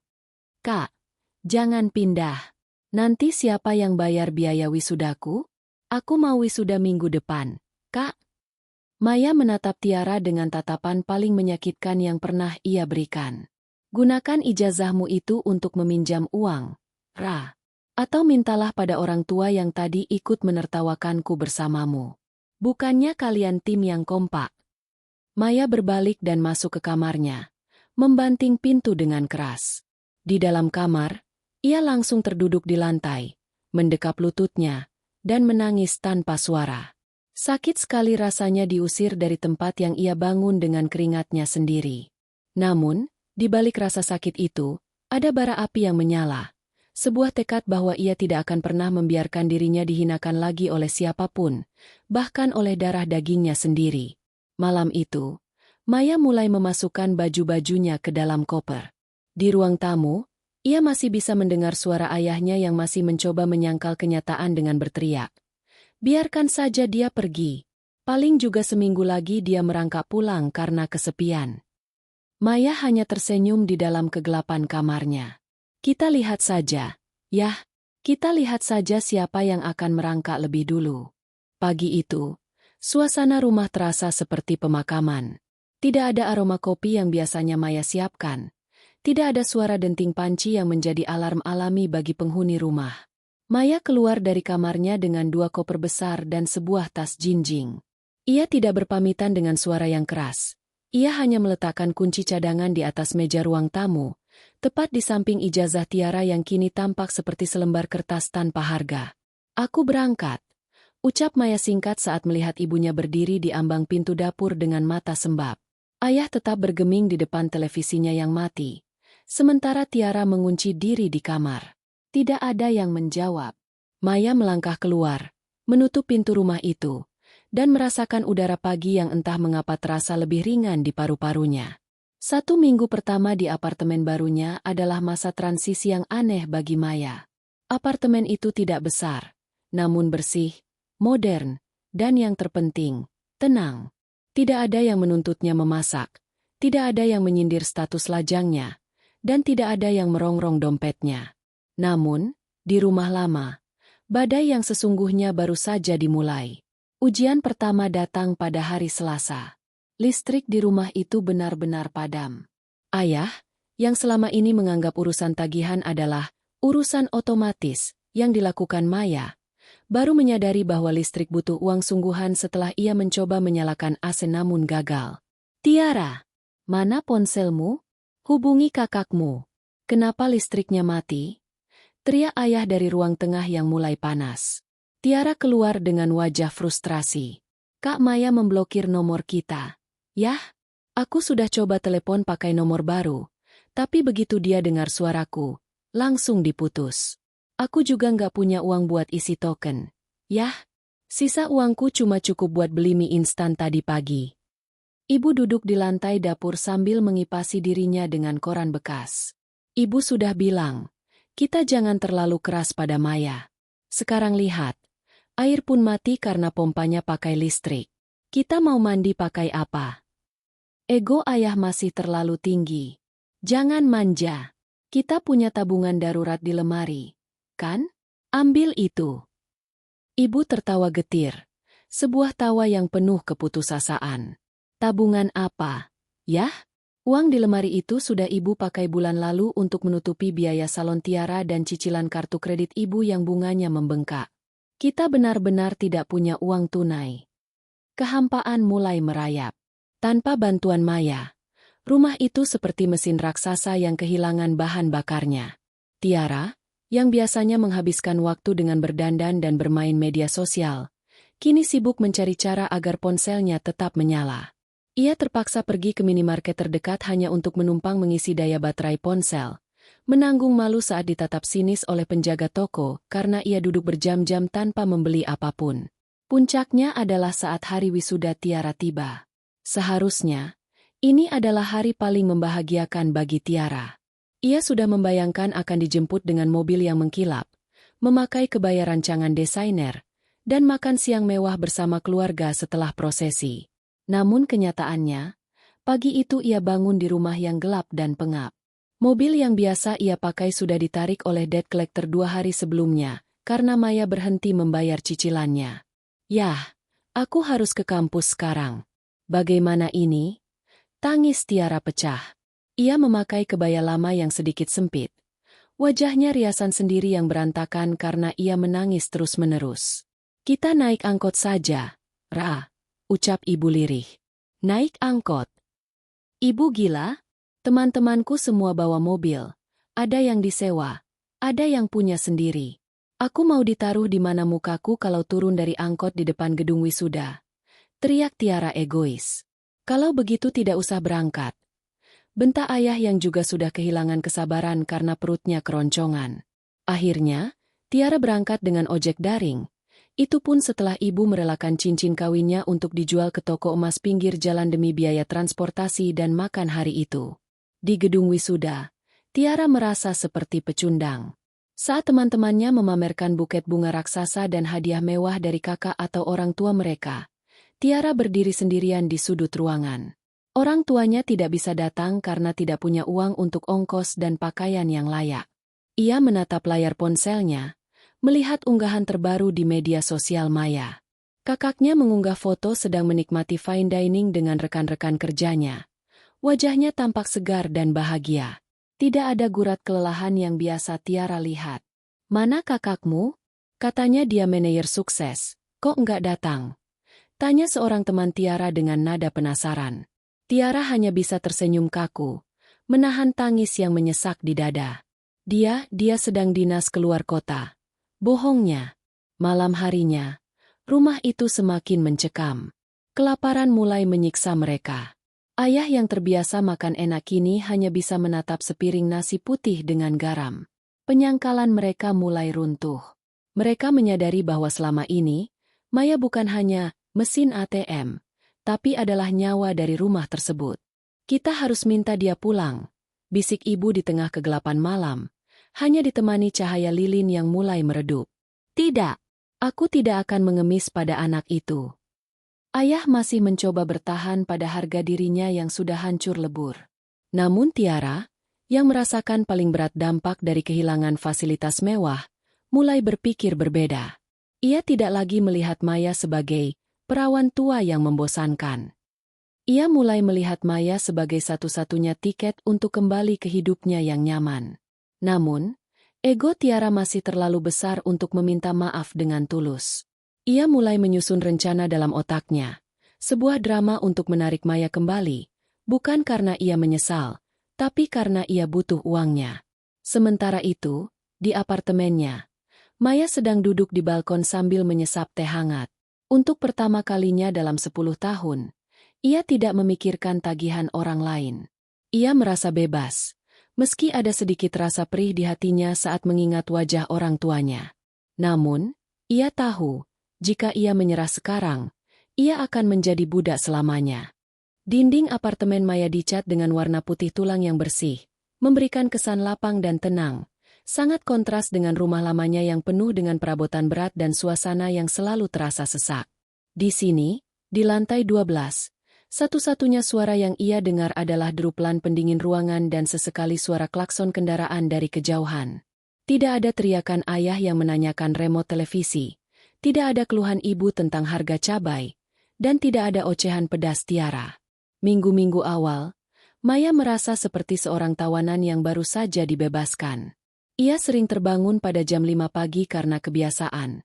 Kak, jangan pindah. Nanti siapa yang bayar biaya wisudaku? Aku mau wisuda minggu depan, Kak. Maya menatap Tiara dengan tatapan paling menyakitkan yang pernah ia berikan. Gunakan ijazahmu itu untuk meminjam uang, Ra. Atau mintalah pada orang tua yang tadi ikut menertawakanku bersamamu. Bukannya kalian tim yang kompak. Maya berbalik dan masuk ke kamarnya, membanting pintu dengan keras. Di dalam kamar, ia langsung terduduk di lantai, mendekap lututnya, dan menangis tanpa suara. Sakit sekali rasanya diusir dari tempat yang ia bangun dengan keringatnya sendiri. Namun, di balik rasa sakit itu, ada bara api yang menyala. Sebuah tekad bahwa ia tidak akan pernah membiarkan dirinya dihinakan lagi oleh siapapun, bahkan oleh darah dagingnya sendiri. Malam itu, Maya mulai memasukkan baju-bajunya ke dalam koper. Di ruang tamu, ia masih bisa mendengar suara ayahnya yang masih mencoba menyangkal kenyataan dengan berteriak. Biarkan saja dia pergi. Paling juga seminggu lagi dia merangkak pulang karena kesepian. Maya hanya tersenyum di dalam kegelapan kamarnya. Kita lihat saja, yah, kita lihat saja siapa yang akan merangkak lebih dulu. Pagi itu, suasana rumah terasa seperti pemakaman. Tidak ada aroma kopi yang biasanya Maya siapkan. Tidak ada suara denting panci yang menjadi alarm alami bagi penghuni rumah. Maya keluar dari kamarnya dengan 2 koper besar dan sebuah tas jinjing. Ia tidak berpamitan dengan suara yang keras. Ia hanya meletakkan kunci cadangan di atas meja ruang tamu, tepat di samping ijazah Tiara yang kini tampak seperti selembar kertas tanpa harga. Aku berangkat. Ucap Maya singkat saat melihat ibunya berdiri di ambang pintu dapur dengan mata sembab. Ayah tetap bergeming di depan televisinya yang mati. Sementara Tiara mengunci diri di kamar. Tidak ada yang menjawab. Maya melangkah keluar, menutup pintu rumah itu, dan merasakan udara pagi yang entah mengapa terasa lebih ringan di paru-parunya. 1 minggu pertama di apartemen barunya adalah masa transisi yang aneh bagi Maya. Apartemen itu tidak besar, namun bersih, modern, dan yang terpenting, tenang. Tidak ada yang menuntutnya memasak, tidak ada yang menyindir status lajangnya, dan tidak ada yang merongrong dompetnya. Namun, di rumah lama, badai yang sesungguhnya baru saja dimulai. Ujian pertama datang pada hari Selasa. Listrik di rumah itu benar-benar padam. Ayah, yang selama ini menganggap urusan tagihan adalah urusan otomatis yang dilakukan Maya, baru menyadari bahwa listrik butuh uang sungguhan setelah ia mencoba menyalakan AC namun gagal. Tiara, mana ponselmu? Hubungi kakakmu. Kenapa listriknya mati? Teriak ayah dari ruang tengah yang mulai panas. Tiara keluar dengan wajah frustrasi. Kak Maya memblokir nomor kita. Yah, aku sudah coba telepon pakai nomor baru, tapi begitu dia dengar suaraku, langsung diputus. Aku juga nggak punya uang buat isi token. Yah, sisa uangku cuma cukup buat beli mie instan tadi pagi. Ibu duduk di lantai dapur sambil mengipasi dirinya dengan koran bekas. Ibu sudah bilang, kita jangan terlalu keras pada Maya. Sekarang lihat, air pun mati karena pompanya pakai listrik. Kita mau mandi pakai apa? Ego ayah masih terlalu tinggi. Jangan manja. Kita punya tabungan darurat di lemari, kan? Ambil itu. Ibu tertawa getir. Sebuah tawa yang penuh keputusasaan. Tabungan apa? Yah? Uang di lemari itu sudah ibu pakai bulan lalu untuk menutupi biaya salon Tiara dan cicilan kartu kredit ibu yang bunganya membengkak. Kita benar-benar tidak punya uang tunai. Kehampaan mulai merayap. Tanpa bantuan Maya, rumah itu seperti mesin raksasa yang kehilangan bahan bakarnya. Tiara, yang biasanya menghabiskan waktu dengan berdandan dan bermain media sosial, kini sibuk mencari cara agar ponselnya tetap menyala. Ia terpaksa pergi ke minimarket terdekat hanya untuk menumpang mengisi daya baterai ponsel, menanggung malu saat ditatap sinis oleh penjaga toko karena ia duduk berjam-jam tanpa membeli apapun. Puncaknya adalah saat hari wisuda Tiara tiba. Seharusnya, ini adalah hari paling membahagiakan bagi Tiara. Ia sudah membayangkan akan dijemput dengan mobil yang mengkilap, memakai kebaya rancangan desainer, dan makan siang mewah bersama keluarga setelah prosesi. Namun kenyataannya, pagi itu ia bangun di rumah yang gelap dan pengap. Mobil yang biasa ia pakai sudah ditarik oleh debt collector 2 hari sebelumnya, karena Maya berhenti membayar cicilannya. Yah, aku harus ke kampus sekarang. Bagaimana ini? Tangis Tiara pecah. Ia memakai kebaya lama yang sedikit sempit. Wajahnya riasan sendiri yang berantakan karena ia menangis terus-menerus. Kita naik angkot saja, Ra, ucap ibu lirih. Naik angkot? Ibu gila? Teman-temanku semua bawa mobil. Ada yang disewa, ada yang punya sendiri. Aku mau ditaruh di mana mukaku kalau turun dari angkot di depan gedung wisuda. Teriak Tiara egois. Kalau begitu tidak usah berangkat. Bentak ayah yang juga sudah kehilangan kesabaran karena perutnya keroncongan. Akhirnya, Tiara berangkat dengan ojek daring. Itu pun setelah ibu merelakan cincin kawinnya untuk dijual ke toko emas pinggir jalan demi biaya transportasi dan makan hari itu. Di gedung wisuda, Tiara merasa seperti pecundang. Saat teman-temannya memamerkan buket bunga raksasa dan hadiah mewah dari kakak atau orang tua mereka, Tiara berdiri sendirian di sudut ruangan. Orang tuanya tidak bisa datang karena tidak punya uang untuk ongkos dan pakaian yang layak. Ia menatap layar ponselnya, melihat unggahan terbaru di media sosial Maya. Kakaknya mengunggah foto sedang menikmati fine dining dengan rekan-rekan kerjanya. Wajahnya tampak segar dan bahagia. Tidak ada gurat kelelahan yang biasa Tiara lihat. Mana kakakmu? Katanya dia manajer sukses. Kok enggak datang? Tanya seorang teman Tiara dengan nada penasaran. Tiara hanya bisa tersenyum kaku, menahan tangis yang menyesak di dada. Dia sedang dinas keluar kota. Bohongnya. Malam harinya, rumah itu semakin mencekam. Kelaparan mulai menyiksa mereka. Ayah yang terbiasa makan enak kini hanya bisa menatap sepiring nasi putih dengan garam. Penyangkalan mereka mulai runtuh. Mereka menyadari bahwa selama ini, Maya bukan hanya mesin ATM, tapi adalah nyawa dari rumah tersebut. Kita harus minta dia pulang, bisik ibu di tengah kegelapan malam, hanya ditemani cahaya lilin yang mulai meredup. Tidak, aku tidak akan mengemis pada anak itu. Ayah masih mencoba bertahan pada harga dirinya yang sudah hancur lebur. Namun Tiara, yang merasakan paling berat dampak dari kehilangan fasilitas mewah, mulai berpikir berbeda. Ia tidak lagi melihat Maya sebagai perawan tua yang membosankan. Ia mulai melihat Maya sebagai satu-satunya tiket untuk kembali ke hidupnya yang nyaman. Namun, ego Tiara masih terlalu besar untuk meminta maaf dengan tulus. Ia mulai menyusun rencana dalam otaknya, sebuah drama untuk menarik Maya kembali, bukan karena ia menyesal, tapi karena ia butuh uangnya. Sementara itu, di apartemennya, Maya sedang duduk di balkon sambil menyesap teh hangat. Untuk pertama kalinya dalam 10 tahun, ia tidak memikirkan tagihan orang lain. Ia merasa bebas, meski ada sedikit rasa perih di hatinya saat mengingat wajah orang tuanya. Namun, ia tahu, jika ia menyerah sekarang, ia akan menjadi budak selamanya. Dinding apartemen Maya dicat dengan warna putih tulang yang bersih, memberikan kesan lapang dan tenang, sangat kontras dengan rumah lamanya yang penuh dengan perabotan berat dan suasana yang selalu terasa sesak. Di sini, di lantai 12, satu-satunya suara yang ia dengar adalah derupan pendingin ruangan dan sesekali suara klakson kendaraan dari kejauhan. Tidak ada teriakan ayah yang menanyakan remote televisi, tidak ada keluhan ibu tentang harga cabai, dan tidak ada ocehan pedas Tiara. Minggu-minggu awal, Maya merasa seperti seorang tawanan yang baru saja dibebaskan. Ia sering terbangun pada jam 5 pagi karena kebiasaan,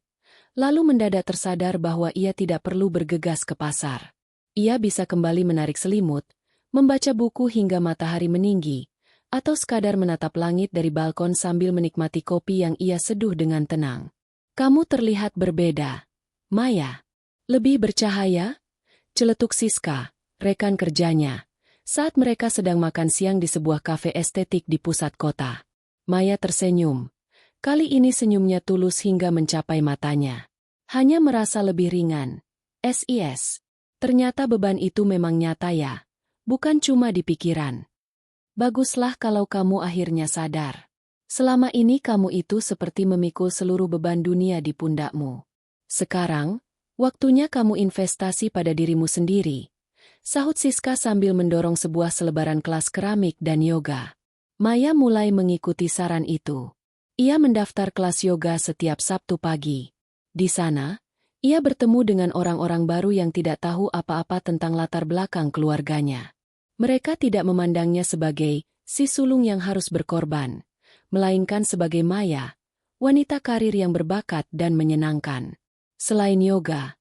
lalu mendadak tersadar bahwa ia tidak perlu bergegas ke pasar. Ia bisa kembali menarik selimut, membaca buku hingga matahari meninggi, atau sekadar menatap langit dari balkon sambil menikmati kopi yang ia seduh dengan tenang. Kamu terlihat berbeda, Maya. Lebih bercahaya? Celetuk Siska, rekan kerjanya, saat mereka sedang makan siang di sebuah kafe estetik di pusat kota. Maya tersenyum. Kali ini senyumnya tulus hingga mencapai matanya. Hanya merasa lebih ringan. SIS. Ternyata beban itu memang nyata ya, bukan cuma di pikiran. Baguslah kalau kamu akhirnya sadar. Selama ini kamu itu seperti memikul seluruh beban dunia di pundakmu. Sekarang, waktunya kamu investasi pada dirimu sendiri, sahut Siska sambil mendorong sebuah selebaran kelas keramik dan yoga. Maya mulai mengikuti saran itu. Ia mendaftar kelas yoga setiap Sabtu pagi. Di sana, ia bertemu dengan orang-orang baru yang tidak tahu apa-apa tentang latar belakang keluarganya. Mereka tidak memandangnya sebagai si sulung yang harus berkorban, melainkan sebagai Maya, wanita karir yang berbakat dan menyenangkan. Selain yoga,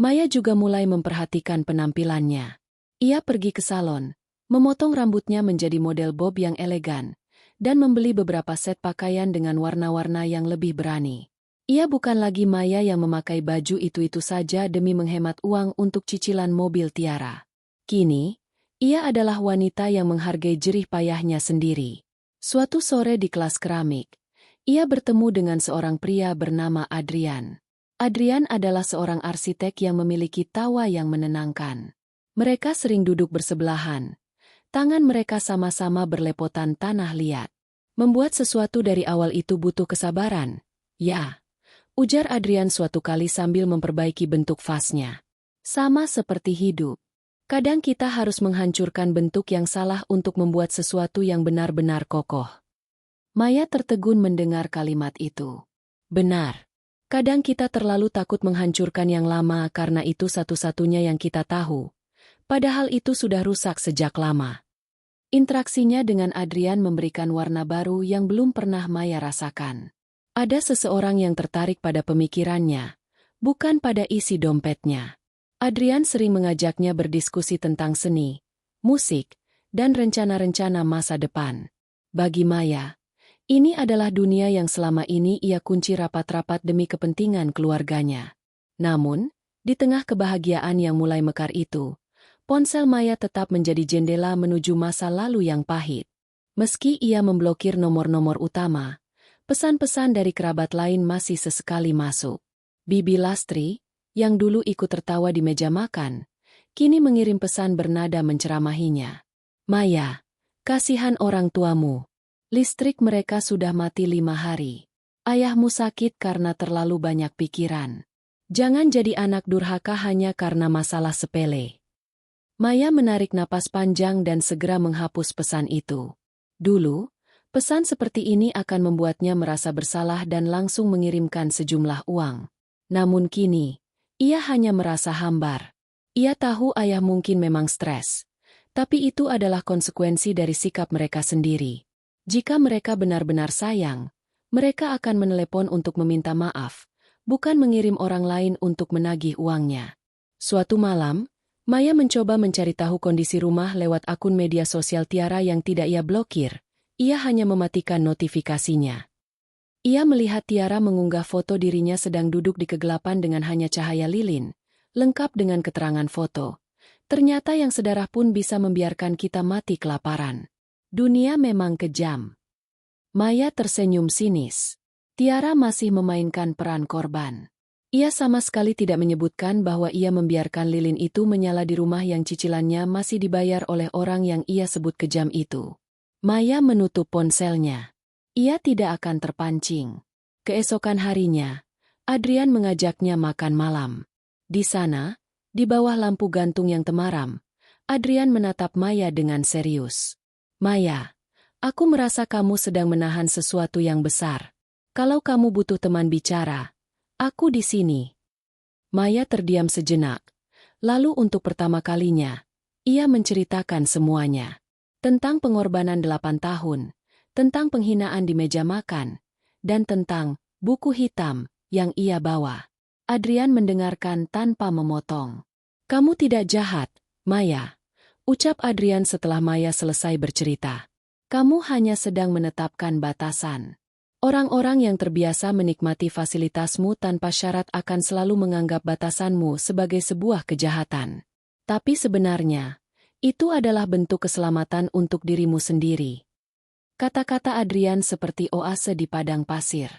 Maya juga mulai memperhatikan penampilannya. Ia pergi ke salon, memotong rambutnya menjadi model bob yang elegan, dan membeli beberapa set pakaian dengan warna-warna yang lebih berani. Ia bukan lagi Maya yang memakai baju itu-itu saja demi menghemat uang untuk cicilan mobil Tiara. Kini, ia adalah wanita yang menghargai jerih payahnya sendiri. Suatu sore di kelas keramik, ia bertemu dengan seorang pria bernama Adrian. Adrian adalah seorang arsitek yang memiliki tawa yang menenangkan. Mereka sering duduk bersebelahan. Tangan mereka sama-sama berlepotan tanah liat. Membuat sesuatu dari awal itu butuh kesabaran. Ya. Ujar Adrian suatu kali sambil memperbaiki bentuk vasnya. Sama seperti hidup. Kadang kita harus menghancurkan bentuk yang salah untuk membuat sesuatu yang benar-benar kokoh. Maya tertegun mendengar kalimat itu. Benar. Kadang kita terlalu takut menghancurkan yang lama karena itu satu-satunya yang kita tahu. Padahal itu sudah rusak sejak lama. Interaksinya dengan Adrian memberikan warna baru yang belum pernah Maya rasakan. Ada seseorang yang tertarik pada pemikirannya, bukan pada isi dompetnya. Adrian sering mengajaknya berdiskusi tentang seni, musik, dan rencana-rencana masa depan. Bagi Maya, ini adalah dunia yang selama ini ia kunci rapat-rapat demi kepentingan keluarganya. Namun, di tengah kebahagiaan yang mulai mekar itu, ponsel Maya tetap menjadi jendela menuju masa lalu yang pahit. Meski ia memblokir nomor-nomor utama, pesan-pesan dari kerabat lain masih sesekali masuk. Bibi Lastri, yang dulu ikut tertawa di meja makan, kini mengirim pesan bernada menceramahinya. Maya, kasihan orang tuamu. Listrik mereka sudah mati 5 hari. Ayahmu sakit karena terlalu banyak pikiran. Jangan jadi anak durhaka hanya karena masalah sepele. Maya menarik napas panjang dan segera menghapus pesan itu. Dulu, pesan seperti ini akan membuatnya merasa bersalah dan langsung mengirimkan sejumlah uang. Namun kini, ia hanya merasa hambar. Ia tahu ayah mungkin memang stres. Tapi itu adalah konsekuensi dari sikap mereka sendiri. Jika mereka benar-benar sayang, mereka akan menelepon untuk meminta maaf, bukan mengirim orang lain untuk menagih uangnya. Suatu malam, Maya mencoba mencari tahu kondisi rumah lewat akun media sosial Tiara yang tidak ia blokir. Ia hanya mematikan notifikasinya. Ia melihat Tiara mengunggah foto dirinya sedang duduk di kegelapan dengan hanya cahaya lilin, lengkap dengan keterangan foto. Ternyata yang sedarah pun bisa membiarkan kita mati kelaparan. Dunia memang kejam. Maya tersenyum sinis. Tiara masih memainkan peran korban. Ia sama sekali tidak menyebutkan bahwa ia membiarkan lilin itu menyala di rumah yang cicilannya masih dibayar oleh orang yang ia sebut kejam itu. Maya menutup ponselnya. Ia tidak akan terpancing. Keesokan harinya, Adrian mengajaknya makan malam. Di sana, di bawah lampu gantung yang temaram, Adrian menatap Maya dengan serius. Maya, aku merasa kamu sedang menahan sesuatu yang besar. Kalau kamu butuh teman bicara, aku di sini. Maya terdiam sejenak. Lalu untuk pertama kalinya, ia menceritakan semuanya. Tentang pengorbanan 8 tahun, tentang penghinaan di meja makan, dan tentang buku hitam yang ia bawa. Adrian mendengarkan tanpa memotong. Kamu tidak jahat, Maya, ucap Adrian setelah Maya selesai bercerita. Kamu hanya sedang menetapkan batasan. Orang-orang yang terbiasa menikmati fasilitasmu tanpa syarat akan selalu menganggap batasanmu sebagai sebuah kejahatan. Tapi sebenarnya, itu adalah bentuk keselamatan untuk dirimu sendiri. Kata-kata Adrian seperti oase di padang pasir.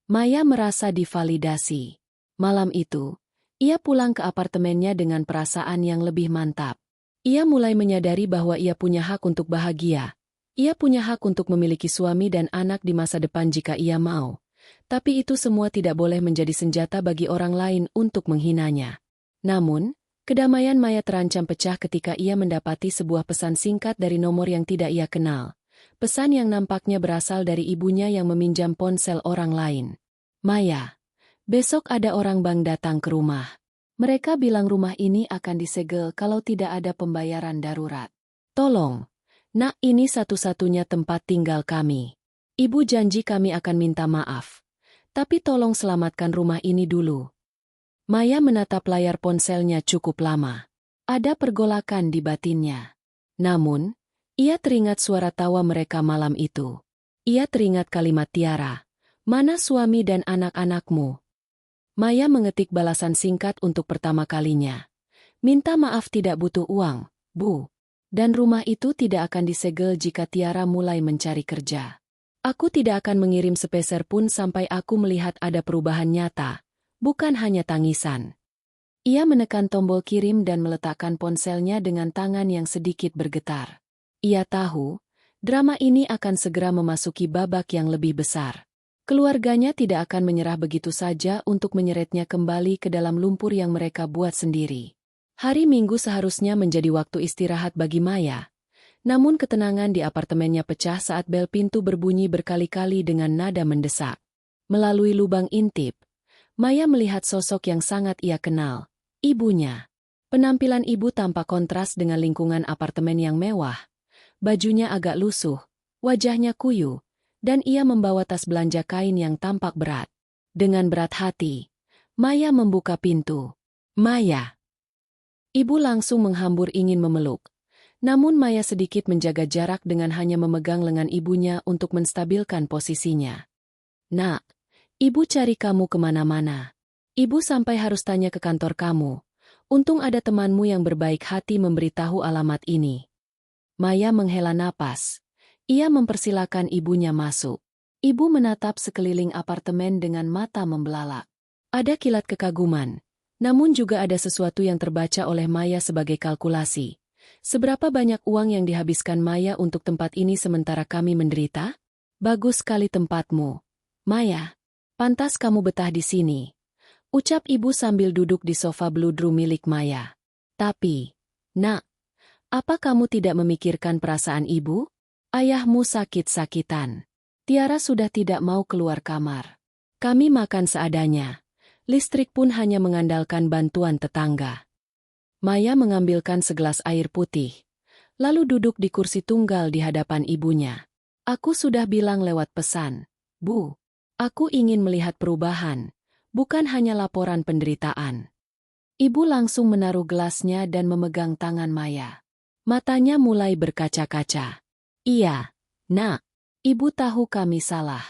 Maya merasa divalidasi. Malam itu, ia pulang ke apartemennya dengan perasaan yang lebih mantap. Ia mulai menyadari bahwa ia punya hak untuk bahagia. Ia punya hak untuk memiliki suami dan anak di masa depan jika ia mau. Tapi itu semua tidak boleh menjadi senjata bagi orang lain untuk menghinanya. Namun, kedamaian Maya terancam pecah ketika ia mendapati sebuah pesan singkat dari nomor yang tidak ia kenal. Pesan yang nampaknya berasal dari ibunya yang meminjam ponsel orang lain. Maya, besok ada orang bank datang ke rumah. Mereka bilang rumah ini akan disegel kalau tidak ada pembayaran darurat. Tolong. Nak, ini satu-satunya tempat tinggal kami. Ibu janji kami akan minta maaf. Tapi tolong selamatkan rumah ini dulu. Maya menatap layar ponselnya cukup lama. Ada pergolakan di batinnya. Namun, ia teringat suara tawa mereka malam itu. Ia teringat kalimat Tiara. Mana suami dan anak-anakmu? Maya mengetik balasan singkat untuk pertama kalinya. Minta maaf tidak butuh uang, Bu. Dan rumah itu tidak akan disegel jika Tiara mulai mencari kerja. Aku tidak akan mengirim sepeser pun sampai aku melihat ada perubahan nyata, bukan hanya tangisan. Ia menekan tombol kirim dan meletakkan ponselnya dengan tangan yang sedikit bergetar. Ia tahu, drama ini akan segera memasuki babak yang lebih besar. Keluarganya tidak akan menyerah begitu saja untuk menyeretnya kembali ke dalam lumpur yang mereka buat sendiri. Hari Minggu seharusnya menjadi waktu istirahat bagi Maya. Namun ketenangan di apartemennya pecah saat bel pintu berbunyi berkali-kali dengan nada mendesak. Melalui lubang intip, Maya melihat sosok yang sangat ia kenal, ibunya. Penampilan ibu tampak kontras dengan lingkungan apartemen yang mewah. Bajunya agak lusuh, wajahnya kuyu, dan ia membawa tas belanja kain yang tampak berat. Dengan berat hati, Maya membuka pintu. Maya. Ibu langsung menghambur ingin memeluk. Namun Maya sedikit menjaga jarak dengan hanya memegang lengan ibunya untuk menstabilkan posisinya. Nak, ibu cari kamu kemana-mana. Ibu sampai harus tanya ke kantor kamu. Untung ada temanmu yang berbaik hati memberitahu alamat ini. Maya menghela napas. Ia mempersilakan ibunya masuk. Ibu menatap sekeliling apartemen dengan mata membelalak. Ada kilat kekaguman. Namun juga ada sesuatu yang terbaca oleh Maya sebagai kalkulasi. Seberapa banyak uang yang dihabiskan Maya untuk tempat ini sementara kami menderita? Bagus sekali tempatmu, Maya. Pantas kamu betah di sini, ucap ibu sambil duduk di sofa bludru milik Maya. Tapi, nak, apa kamu tidak memikirkan perasaan ibu? Ayahmu sakit-sakitan. Tiara sudah tidak mau keluar kamar. Kami makan seadanya. Listrik pun hanya mengandalkan bantuan tetangga. Maya mengambilkan segelas air putih, lalu duduk di kursi tunggal di hadapan ibunya. Aku sudah bilang lewat pesan, Bu. Aku ingin melihat perubahan, bukan hanya laporan penderitaan. Ibu langsung menaruh gelasnya dan memegang tangan Maya. Matanya mulai berkaca-kaca. Iya, nak. Ibu tahu kami salah.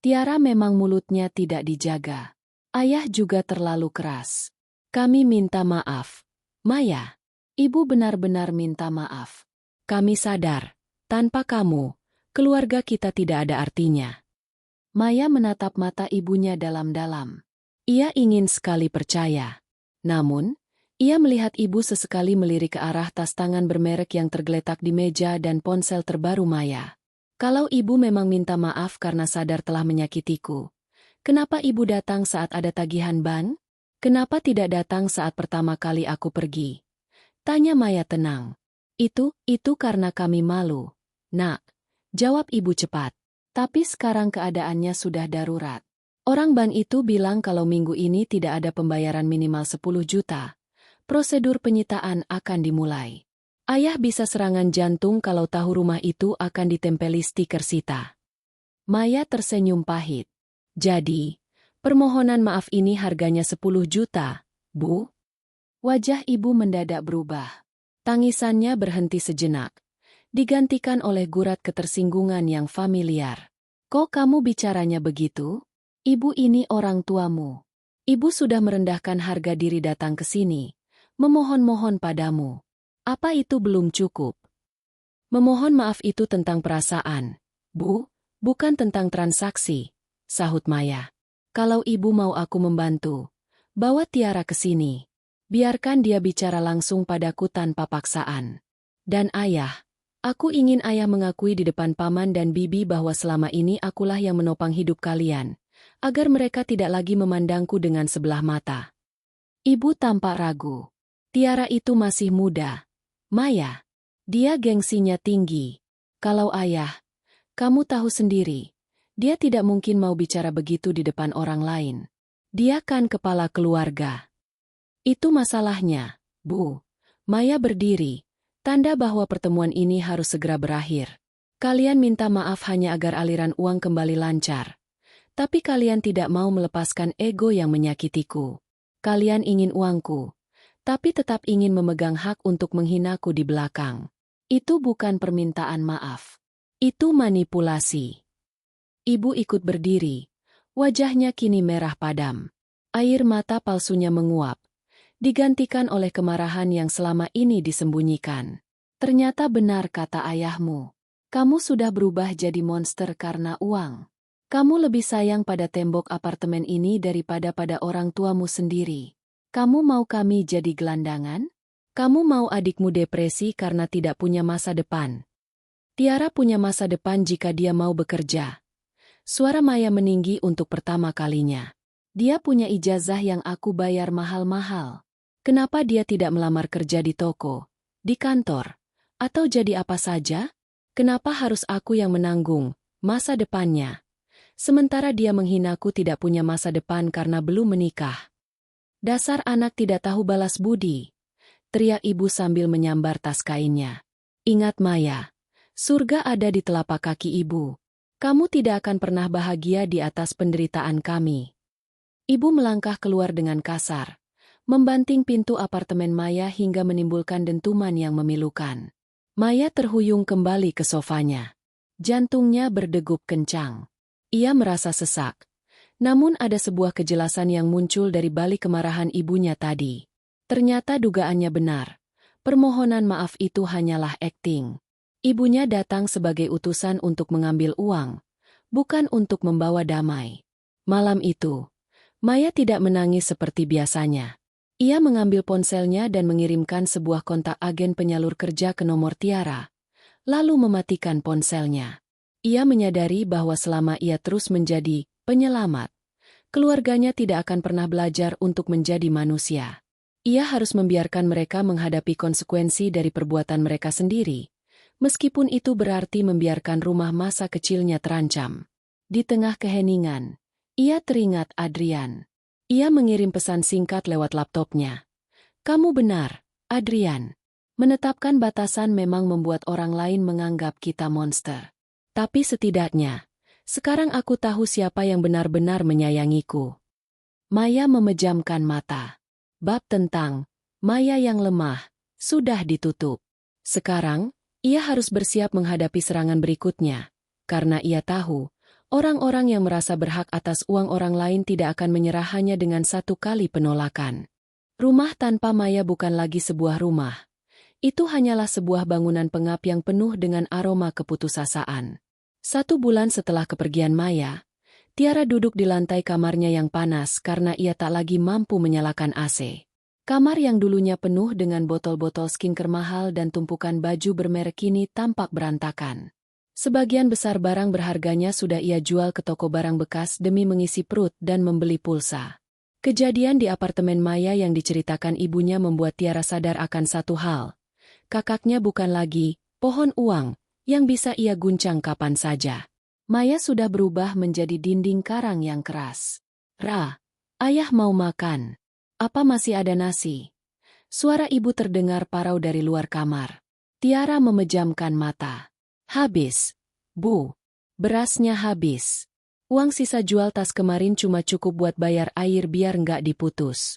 Tiara memang mulutnya tidak dijaga. Ayah juga terlalu keras. Kami minta maaf. Maya, ibu benar-benar minta maaf. Kami sadar, tanpa kamu, keluarga kita tidak ada artinya. Maya menatap mata ibunya dalam-dalam. Ia ingin sekali percaya. Namun, ia melihat ibu sesekali melirik ke arah tas tangan bermerek yang tergeletak di meja dan ponsel terbaru Maya. Kalau ibu memang minta maaf karena sadar telah menyakitiku, kenapa ibu datang saat ada tagihan ban? Kenapa tidak datang saat pertama kali aku pergi? Tanya Maya tenang. Itu karena kami malu. Nak, jawab ibu cepat. Tapi sekarang keadaannya sudah darurat. Orang ban itu bilang kalau minggu ini tidak ada pembayaran minimal 10 juta. Prosedur penyitaan akan dimulai. Ayah bisa serangan jantung kalau tahu rumah itu akan ditempeli stiker sita. Maya tersenyum pahit. Jadi, permohonan maaf ini harganya 10 juta, Bu? Wajah ibu mendadak berubah. Tangisannya berhenti sejenak, digantikan oleh gurat ketersinggungan yang familiar. Kok kamu bicaranya begitu? Ibu ini orang tuamu. Ibu sudah merendahkan harga diri datang ke sini, memohon-mohon padamu. Apa itu belum cukup? Memohon maaf itu tentang perasaan, Bu, bukan tentang transaksi, sahut Maya. Kalau ibu mau aku membantu, bawa Tiara ke sini. Biarkan dia bicara langsung padaku tanpa paksaan. Dan ayah, aku ingin ayah mengakui di depan paman dan bibi bahwa selama ini akulah yang menopang hidup kalian, agar mereka tidak lagi memandangku dengan sebelah mata. Ibu tampak ragu. Tiara itu masih muda. Maya, dia gengsinya tinggi. Kalau ayah, kamu tahu sendiri, dia tidak mungkin mau bicara begitu di depan orang lain. Dia kan kepala keluarga. Itu masalahnya, Bu. Maya berdiri, tanda bahwa pertemuan ini harus segera berakhir. Kalian minta maaf hanya agar aliran uang kembali lancar. Tapi kalian tidak mau melepaskan ego yang menyakitiku. Kalian ingin uangku, tapi tetap ingin memegang hak untuk menghinaku di belakang. Itu bukan permintaan maaf. Itu manipulasi. Ibu ikut berdiri. Wajahnya kini merah padam. Air mata palsunya menguap, digantikan oleh kemarahan yang selama ini disembunyikan. Ternyata benar kata ayahmu. Kamu sudah berubah jadi monster karena uang. Kamu lebih sayang pada tembok apartemen ini daripada pada orang tuamu sendiri. Kamu mau kami jadi gelandangan? Kamu mau adikmu depresi karena tidak punya masa depan? Tiara punya masa depan jika dia mau bekerja. Suara Maya meninggi untuk pertama kalinya. Dia punya ijazah yang aku bayar mahal-mahal. Kenapa dia tidak melamar kerja di toko, di kantor, atau jadi apa saja? Kenapa harus aku yang menanggung masa depannya? Sementara dia menghinaku tidak punya masa depan karena belum menikah. Dasar anak tidak tahu balas budi, teriak ibu sambil menyambar tas kainnya. Ingat Maya, surga ada di telapak kaki ibu. Kamu tidak akan pernah bahagia di atas penderitaan kami. Ibu melangkah keluar dengan kasar, membanting pintu apartemen Maya hingga menimbulkan dentuman yang memilukan. Maya terhuyung kembali ke sofanya. Jantungnya berdegup kencang. Ia merasa sesak. Namun ada sebuah kejelasan yang muncul dari balik kemarahan ibunya tadi. Ternyata dugaannya benar. Permohonan maaf itu hanyalah akting. Ibunya datang sebagai utusan untuk mengambil uang, bukan untuk membawa damai. Malam itu, Maya tidak menangis seperti biasanya. Ia mengambil ponselnya dan mengirimkan sebuah kontak agen penyalur kerja ke nomor Tiara, lalu mematikan ponselnya. Ia menyadari bahwa selama ia terus menjadi penyelamat, keluarganya tidak akan pernah belajar untuk menjadi manusia. Ia harus membiarkan mereka menghadapi konsekuensi dari perbuatan mereka sendiri, meskipun itu berarti membiarkan rumah masa kecilnya terancam. Di tengah keheningan, ia teringat Adrian. Ia mengirim pesan singkat lewat laptopnya. "Kamu benar, Adrian. Menetapkan batasan memang membuat orang lain menganggap kita monster. Tapi setidaknya, sekarang aku tahu siapa yang benar-benar menyayangiku." Maya memejamkan mata. Bab tentang Maya yang lemah sudah ditutup. Sekarang, ia harus bersiap menghadapi serangan berikutnya, karena ia tahu orang-orang yang merasa berhak atas uang orang lain tidak akan menyerah hanya dengan satu kali penolakan. Rumah tanpa Maya bukan lagi sebuah rumah. Itu hanyalah sebuah bangunan pengap yang penuh dengan aroma keputusasaan. 1 bulan setelah kepergian Maya, Tiara duduk di lantai kamarnya yang panas karena ia tak lagi mampu menyalakan AC. Kamar yang dulunya penuh dengan botol-botol skincare mahal dan tumpukan baju bermerek kini tampak berantakan. Sebagian besar barang berharganya sudah ia jual ke toko barang bekas demi mengisi perut dan membeli pulsa. Kejadian di apartemen Maya yang diceritakan ibunya membuat Tiara sadar akan satu hal. Kakaknya bukan lagi pohon uang yang bisa ia guncang kapan saja. Maya sudah berubah menjadi dinding karang yang keras. "Ra, ayah mau makan. Apa masih ada nasi?" Suara ibu terdengar parau dari luar kamar. Tiara memejamkan mata. "Habis, Bu. Berasnya habis. Uang sisa jual tas kemarin cuma cukup buat bayar air biar nggak diputus."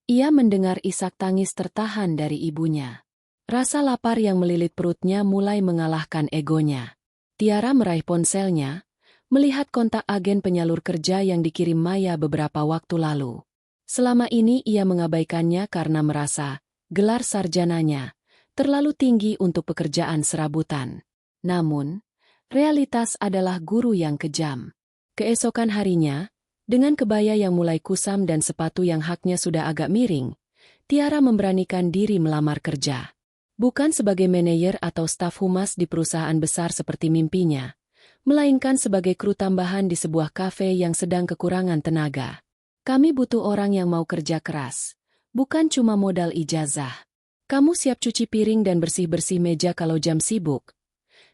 Ia mendengar isak tangis tertahan dari ibunya. Rasa lapar yang melilit perutnya mulai mengalahkan egonya. Tiara meraih ponselnya, melihat kontak agen penyalur kerja yang dikirim Maya beberapa waktu lalu. Selama ini ia mengabaikannya karena merasa gelar sarjananya terlalu tinggi untuk pekerjaan serabutan. Namun, realitas adalah guru yang kejam. Keesokan harinya, dengan kebaya yang mulai kusam dan sepatu yang haknya sudah agak miring, Tiara memberanikan diri melamar kerja. Bukan sebagai manajer atau staf humas di perusahaan besar seperti mimpinya, melainkan sebagai kru tambahan di sebuah kafe yang sedang kekurangan tenaga. "Kami butuh orang yang mau kerja keras, bukan cuma modal ijazah. Kamu siap cuci piring dan bersih-bersih meja kalau jam sibuk?"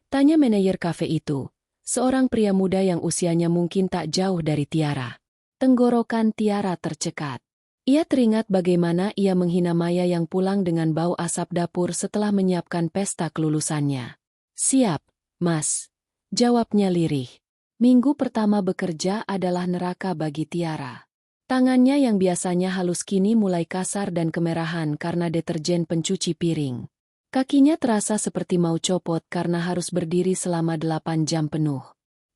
tanya manajer kafe itu, seorang pria muda yang usianya mungkin tak jauh dari Tiara. Tenggorokan Tiara tercekat. Ia teringat bagaimana ia menghina Maya yang pulang dengan bau asap dapur setelah menyiapkan pesta kelulusannya. "Siap, Mas," jawabnya lirih. Minggu pertama bekerja adalah neraka bagi Tiara. Tangannya yang biasanya halus kini mulai kasar dan kemerahan karena deterjen pencuci piring. Kakinya terasa seperti mau copot karena harus berdiri selama 8 jam penuh.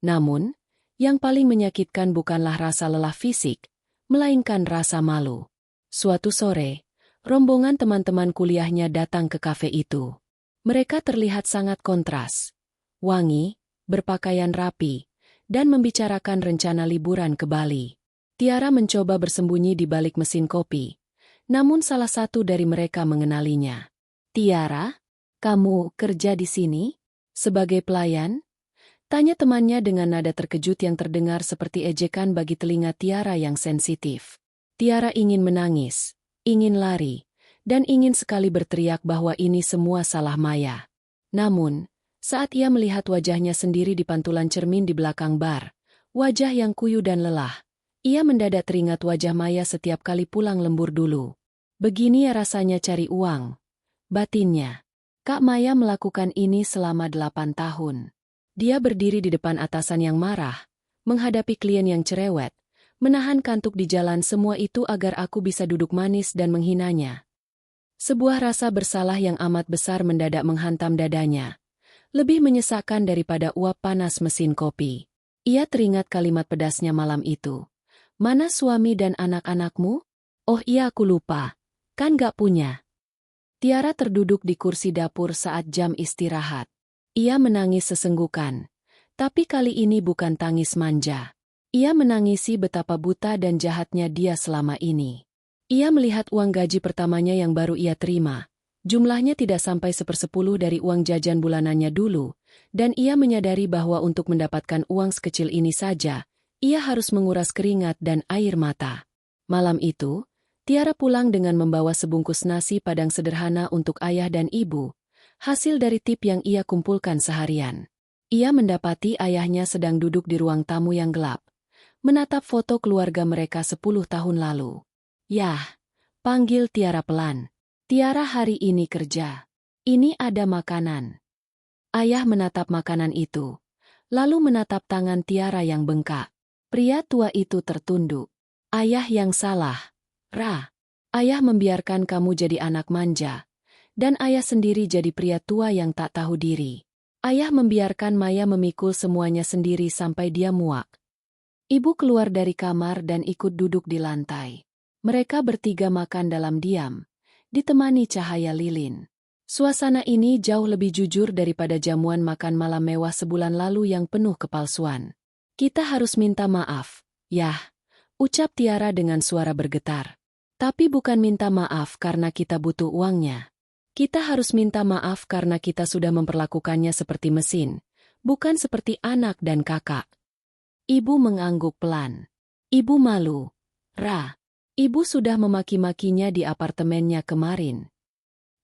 Namun, yang paling menyakitkan bukanlah rasa lelah fisik, melainkan rasa malu. Suatu sore, rombongan teman-teman kuliahnya datang ke kafe itu. Mereka terlihat sangat kontras. Wangi, berpakaian rapi, dan membicarakan rencana liburan ke Bali. Tiara mencoba bersembunyi di balik mesin kopi, namun salah satu dari mereka mengenalinya. "Tiara, kamu kerja di sini? Sebagai pelayan?" tanya temannya dengan nada terkejut yang terdengar seperti ejekan bagi telinga Tiara yang sensitif. Tiara ingin menangis, ingin lari, dan ingin sekali berteriak bahwa ini semua salah Maya. Namun, saat ia melihat wajahnya sendiri di pantulan cermin di belakang bar, wajah yang kuyu dan lelah, ia mendadak teringat wajah Maya setiap kali pulang lembur dulu. Begini ya rasanya cari uang. Batinnya. Kak Maya melakukan ini selama 8 tahun. Dia berdiri di depan atasan yang marah, menghadapi klien yang cerewet, menahan kantuk di jalan, semua itu agar aku bisa duduk manis dan menghinanya. Sebuah rasa bersalah yang amat besar mendadak menghantam dadanya. Lebih menyesakkan daripada uap panas mesin kopi. Ia teringat kalimat pedasnya malam itu. "Mana suami dan anak-anakmu? Oh iya, aku lupa. Kan gak punya." Tiara terduduk di kursi dapur saat jam istirahat. Ia menangis sesenggukan. Tapi kali ini bukan tangis manja. Ia menangisi betapa buta dan jahatnya dia selama ini. Ia melihat uang gaji pertamanya yang baru ia terima. Jumlahnya tidak sampai 1/10 dari uang jajan bulanannya dulu, dan ia menyadari bahwa untuk mendapatkan uang sekecil ini saja, ia harus menguras keringat dan air mata. Malam itu, Tiara pulang dengan membawa sebungkus nasi padang sederhana untuk ayah dan ibu, hasil dari tip yang ia kumpulkan seharian. Ia mendapati ayahnya sedang duduk di ruang tamu yang gelap, menatap foto keluarga mereka 10 tahun lalu. "Yah," panggil Tiara pelan. "Tiara hari ini kerja. Ini ada makanan." Ayah menatap makanan itu, lalu menatap tangan Tiara yang bengkak. Pria tua itu tertunduk. "Ayah yang salah, Ra. Ayah membiarkan kamu jadi anak manja, dan ayah sendiri jadi pria tua yang tak tahu diri. Ayah membiarkan Maya memikul semuanya sendiri sampai dia muak." Ibu keluar dari kamar dan ikut duduk di lantai. Mereka bertiga makan dalam diam, ditemani cahaya lilin. Suasana ini jauh lebih jujur daripada jamuan makan malam mewah sebulan lalu yang penuh kepalsuan. "Kita harus minta maaf, Yah," ucap Tiara dengan suara bergetar. "Tapi bukan minta maaf karena kita butuh uangnya. Kita harus minta maaf karena kita sudah memperlakukannya seperti mesin, bukan seperti anak dan kakak." Ibu mengangguk pelan. Ibu malu. "Ra, ibu sudah memaki-makinya di apartemennya kemarin.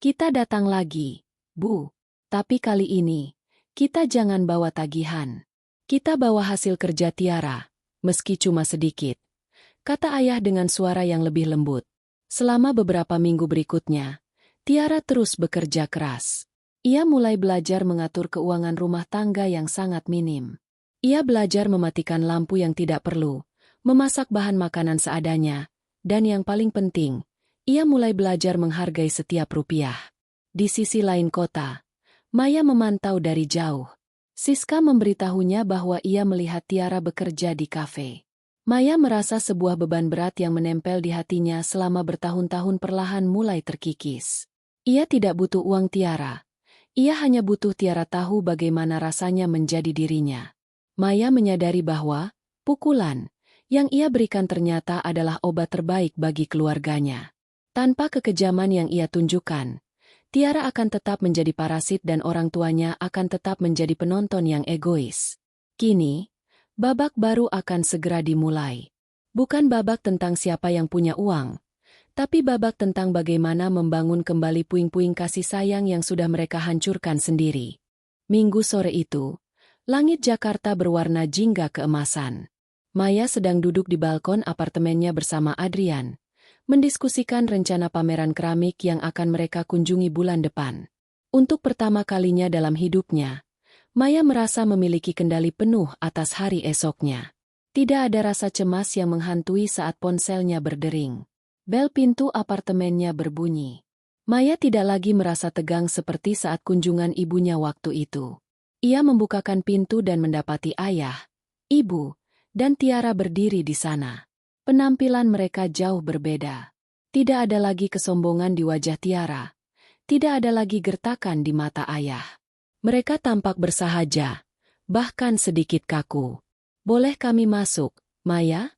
Kita datang lagi, Bu. Tapi kali ini, kita jangan bawa tagihan. Kita bawa hasil kerja Tiara, meski cuma sedikit," kata ayah dengan suara yang lebih lembut. Selama beberapa minggu berikutnya, Tiara terus bekerja keras. Ia mulai belajar mengatur keuangan rumah tangga yang sangat minim. Ia belajar mematikan lampu yang tidak perlu, memasak bahan makanan seadanya, dan yang paling penting, ia mulai belajar menghargai setiap rupiah. Di sisi lain kota, Maya memantau dari jauh. Siska memberitahunya bahwa ia melihat Tiara bekerja di kafe. Maya merasa sebuah beban berat yang menempel di hatinya selama bertahun-tahun perlahan mulai terkikis. Ia tidak butuh uang Tiara. Ia hanya butuh Tiara tahu bagaimana rasanya menjadi dirinya. Maya menyadari bahwa pukulan yang ia berikan ternyata adalah obat terbaik bagi keluarganya. Tanpa kekejaman yang ia tunjukkan, Tiara akan tetap menjadi parasit dan orang tuanya akan tetap menjadi penonton yang egois. Kini, babak baru akan segera dimulai. Bukan babak tentang siapa yang punya uang, tapi babak tentang bagaimana membangun kembali puing-puing kasih sayang yang sudah mereka hancurkan sendiri. Minggu sore itu, langit Jakarta berwarna jingga keemasan. Maya sedang duduk di balkon apartemennya bersama Adrian, mendiskusikan rencana pameran keramik yang akan mereka kunjungi bulan depan. Untuk pertama kalinya dalam hidupnya, Maya merasa memiliki kendali penuh atas hari esoknya. Tidak ada rasa cemas yang menghantui saat ponselnya berdering. Bel pintu apartemennya berbunyi. Maya tidak lagi merasa tegang seperti saat kunjungan ibunya waktu itu. Ia membukakan pintu dan mendapati ayah, ibu, dan Tiara berdiri di sana. Penampilan mereka jauh berbeda. Tidak ada lagi kesombongan di wajah Tiara. Tidak ada lagi gertakan di mata ayah. Mereka tampak bersahaja, bahkan sedikit kaku. "Boleh kami masuk, Maya?"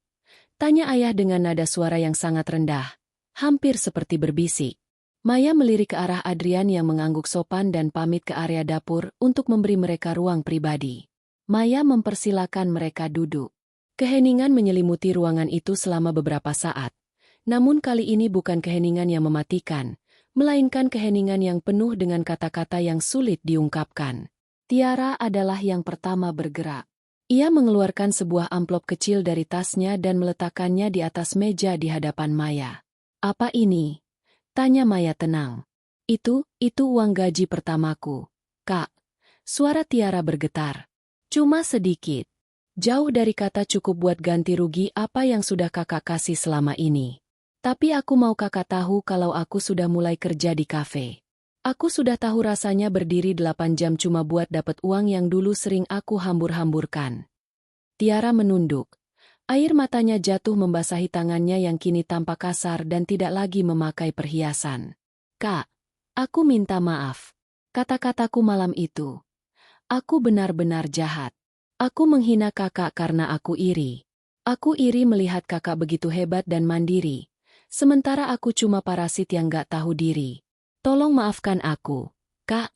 tanya ayah dengan nada suara yang sangat rendah, hampir seperti berbisik. Maya melirik ke arah Adrian yang mengangguk sopan dan pamit ke area dapur untuk memberi mereka ruang pribadi. Maya mempersilakan mereka duduk. Keheningan menyelimuti ruangan itu selama beberapa saat. Namun kali ini bukan keheningan yang mematikan, melainkan keheningan yang penuh dengan kata-kata yang sulit diungkapkan. Tiara adalah yang pertama bergerak. Ia mengeluarkan sebuah amplop kecil dari tasnya dan meletakkannya di atas meja di hadapan Maya. "Apa ini?" tanya Maya tenang. Itu uang gaji pertamaku, Kak." Suara Tiara bergetar. "Cuma sedikit. Jauh dari kata cukup buat ganti rugi apa yang sudah kakak kasih selama ini. Tapi aku mau kakak tahu kalau aku sudah mulai kerja di kafe. Aku sudah tahu rasanya berdiri 8 jam cuma buat dapat uang yang dulu sering aku hambur-hamburkan." Tiara menunduk. Air matanya jatuh membasahi tangannya yang kini tampak kasar dan tidak lagi memakai perhiasan. "Kak, aku minta maaf. Kata-kataku malam itu. Aku benar-benar jahat. Aku menghina kakak karena aku iri. Aku iri melihat kakak begitu hebat dan mandiri, Sementara aku cuma parasit yang gak tahu diri. Tolong maafkan aku, Kak.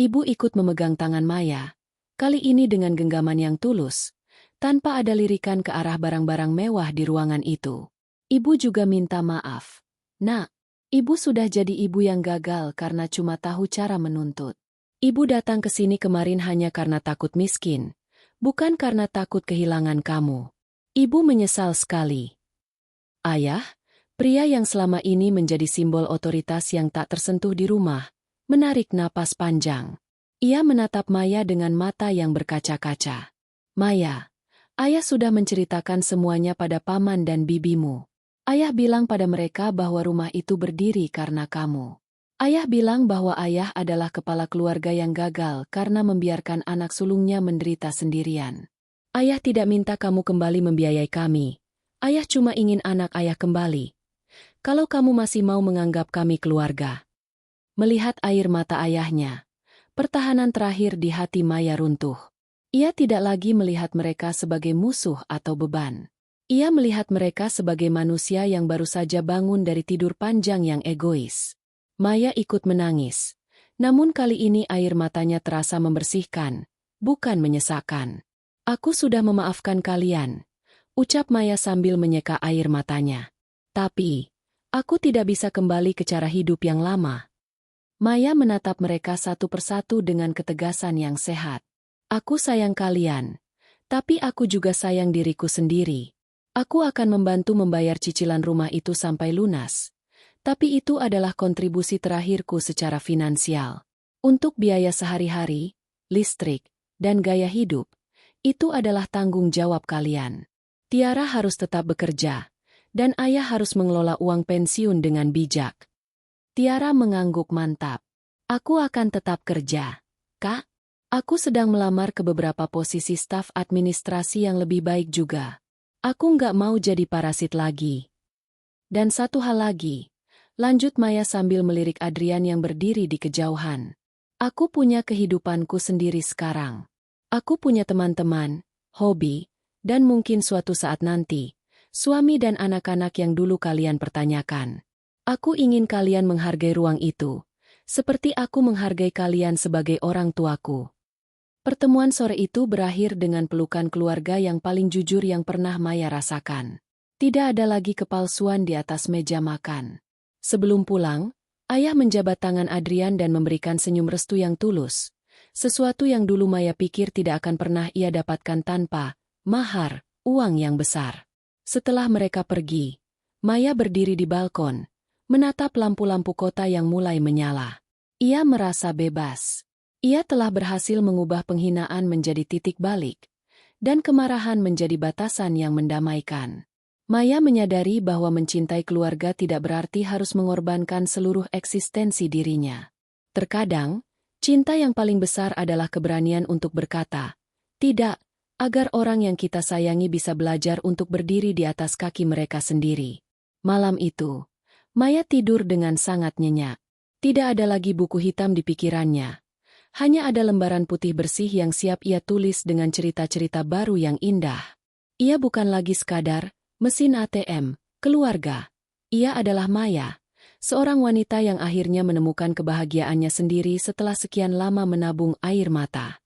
Ibu ikut memegang tangan Maya, kali ini dengan genggaman yang tulus, tanpa ada lirikan ke arah barang-barang mewah di ruangan itu. Ibu juga minta maaf. Nak, ibu sudah jadi ibu yang gagal karena cuma tahu cara menuntut. Ibu datang ke sini kemarin hanya karena takut miskin, bukan karena takut kehilangan kamu. Ibu menyesal sekali. Ayah, pria yang selama ini menjadi simbol otoritas yang tak tersentuh di rumah, menarik napas panjang. Ia menatap Maya dengan mata yang berkaca-kaca. Maya, ayah sudah menceritakan semuanya pada paman dan bibimu. Ayah bilang pada mereka bahwa rumah itu berdiri karena kamu. Ayah bilang bahwa ayah adalah kepala keluarga yang gagal karena membiarkan anak sulungnya menderita sendirian. Ayah tidak minta kamu kembali membiayai kami. Ayah cuma ingin anak ayah kembali. Kalau kamu masih mau menganggap kami keluarga. Melihat air mata ayahnya, pertahanan terakhir di hati Maya runtuh. Ia tidak lagi melihat mereka sebagai musuh atau beban. Ia melihat mereka sebagai manusia yang baru saja bangun dari tidur panjang yang egois. Maya ikut menangis. Namun kali ini air matanya terasa membersihkan, bukan menyesakkan. Aku sudah memaafkan kalian, ucap Maya sambil menyeka air matanya. Tapi, aku tidak bisa kembali ke cara hidup yang lama. Maya menatap mereka satu persatu dengan ketegasan yang sehat. Aku sayang kalian, tapi aku juga sayang diriku sendiri. Aku akan membantu membayar cicilan rumah itu sampai lunas. Tapi itu adalah kontribusi terakhirku secara finansial. Untuk biaya sehari-hari, listrik, dan gaya hidup, itu adalah tanggung jawab kalian. Tiara harus tetap bekerja, dan ayah harus mengelola uang pensiun dengan bijak. Tiara mengangguk mantap. Aku akan tetap kerja. Kak, aku sedang melamar ke beberapa posisi staf administrasi yang lebih baik juga. Aku nggak mau jadi parasit lagi. Dan satu hal lagi. Lanjut Maya sambil melirik Adrian yang berdiri di kejauhan. Aku punya kehidupanku sendiri sekarang. Aku punya teman-teman, hobi, dan mungkin suatu saat nanti, suami dan anak-anak yang dulu kalian pertanyakan. Aku ingin kalian menghargai ruang itu, seperti aku menghargai kalian sebagai orang tuaku. Pertemuan sore itu berakhir dengan pelukan keluarga yang paling jujur yang pernah Maya rasakan. Tidak ada lagi kepalsuan di atas meja makan. Sebelum pulang, ayah menjabat tangan Adrian dan memberikan senyum restu yang tulus. Sesuatu yang dulu Maya pikir tidak akan pernah ia dapatkan tanpa mahar, uang yang besar. Setelah mereka pergi, Maya berdiri di balkon, menatap lampu-lampu kota yang mulai menyala. Ia merasa bebas. Ia telah berhasil mengubah penghinaan menjadi titik balik, dan kemarahan menjadi batasan yang mendamaikan. Maya menyadari bahwa mencintai keluarga tidak berarti harus mengorbankan seluruh eksistensi dirinya. Terkadang, cinta yang paling besar adalah keberanian untuk berkata, tidak, agar orang yang kita sayangi bisa belajar untuk berdiri di atas kaki mereka sendiri. Malam itu, Maya tidur dengan sangat nyenyak. Tidak ada lagi buku hitam di pikirannya. Hanya ada lembaran putih bersih yang siap ia tulis dengan cerita-cerita baru yang indah. Ia bukan lagi sekadar mesin ATM, keluarga. Ia adalah Maya, seorang wanita yang akhirnya menemukan kebahagiaannya sendiri setelah sekian lama menabung air mata.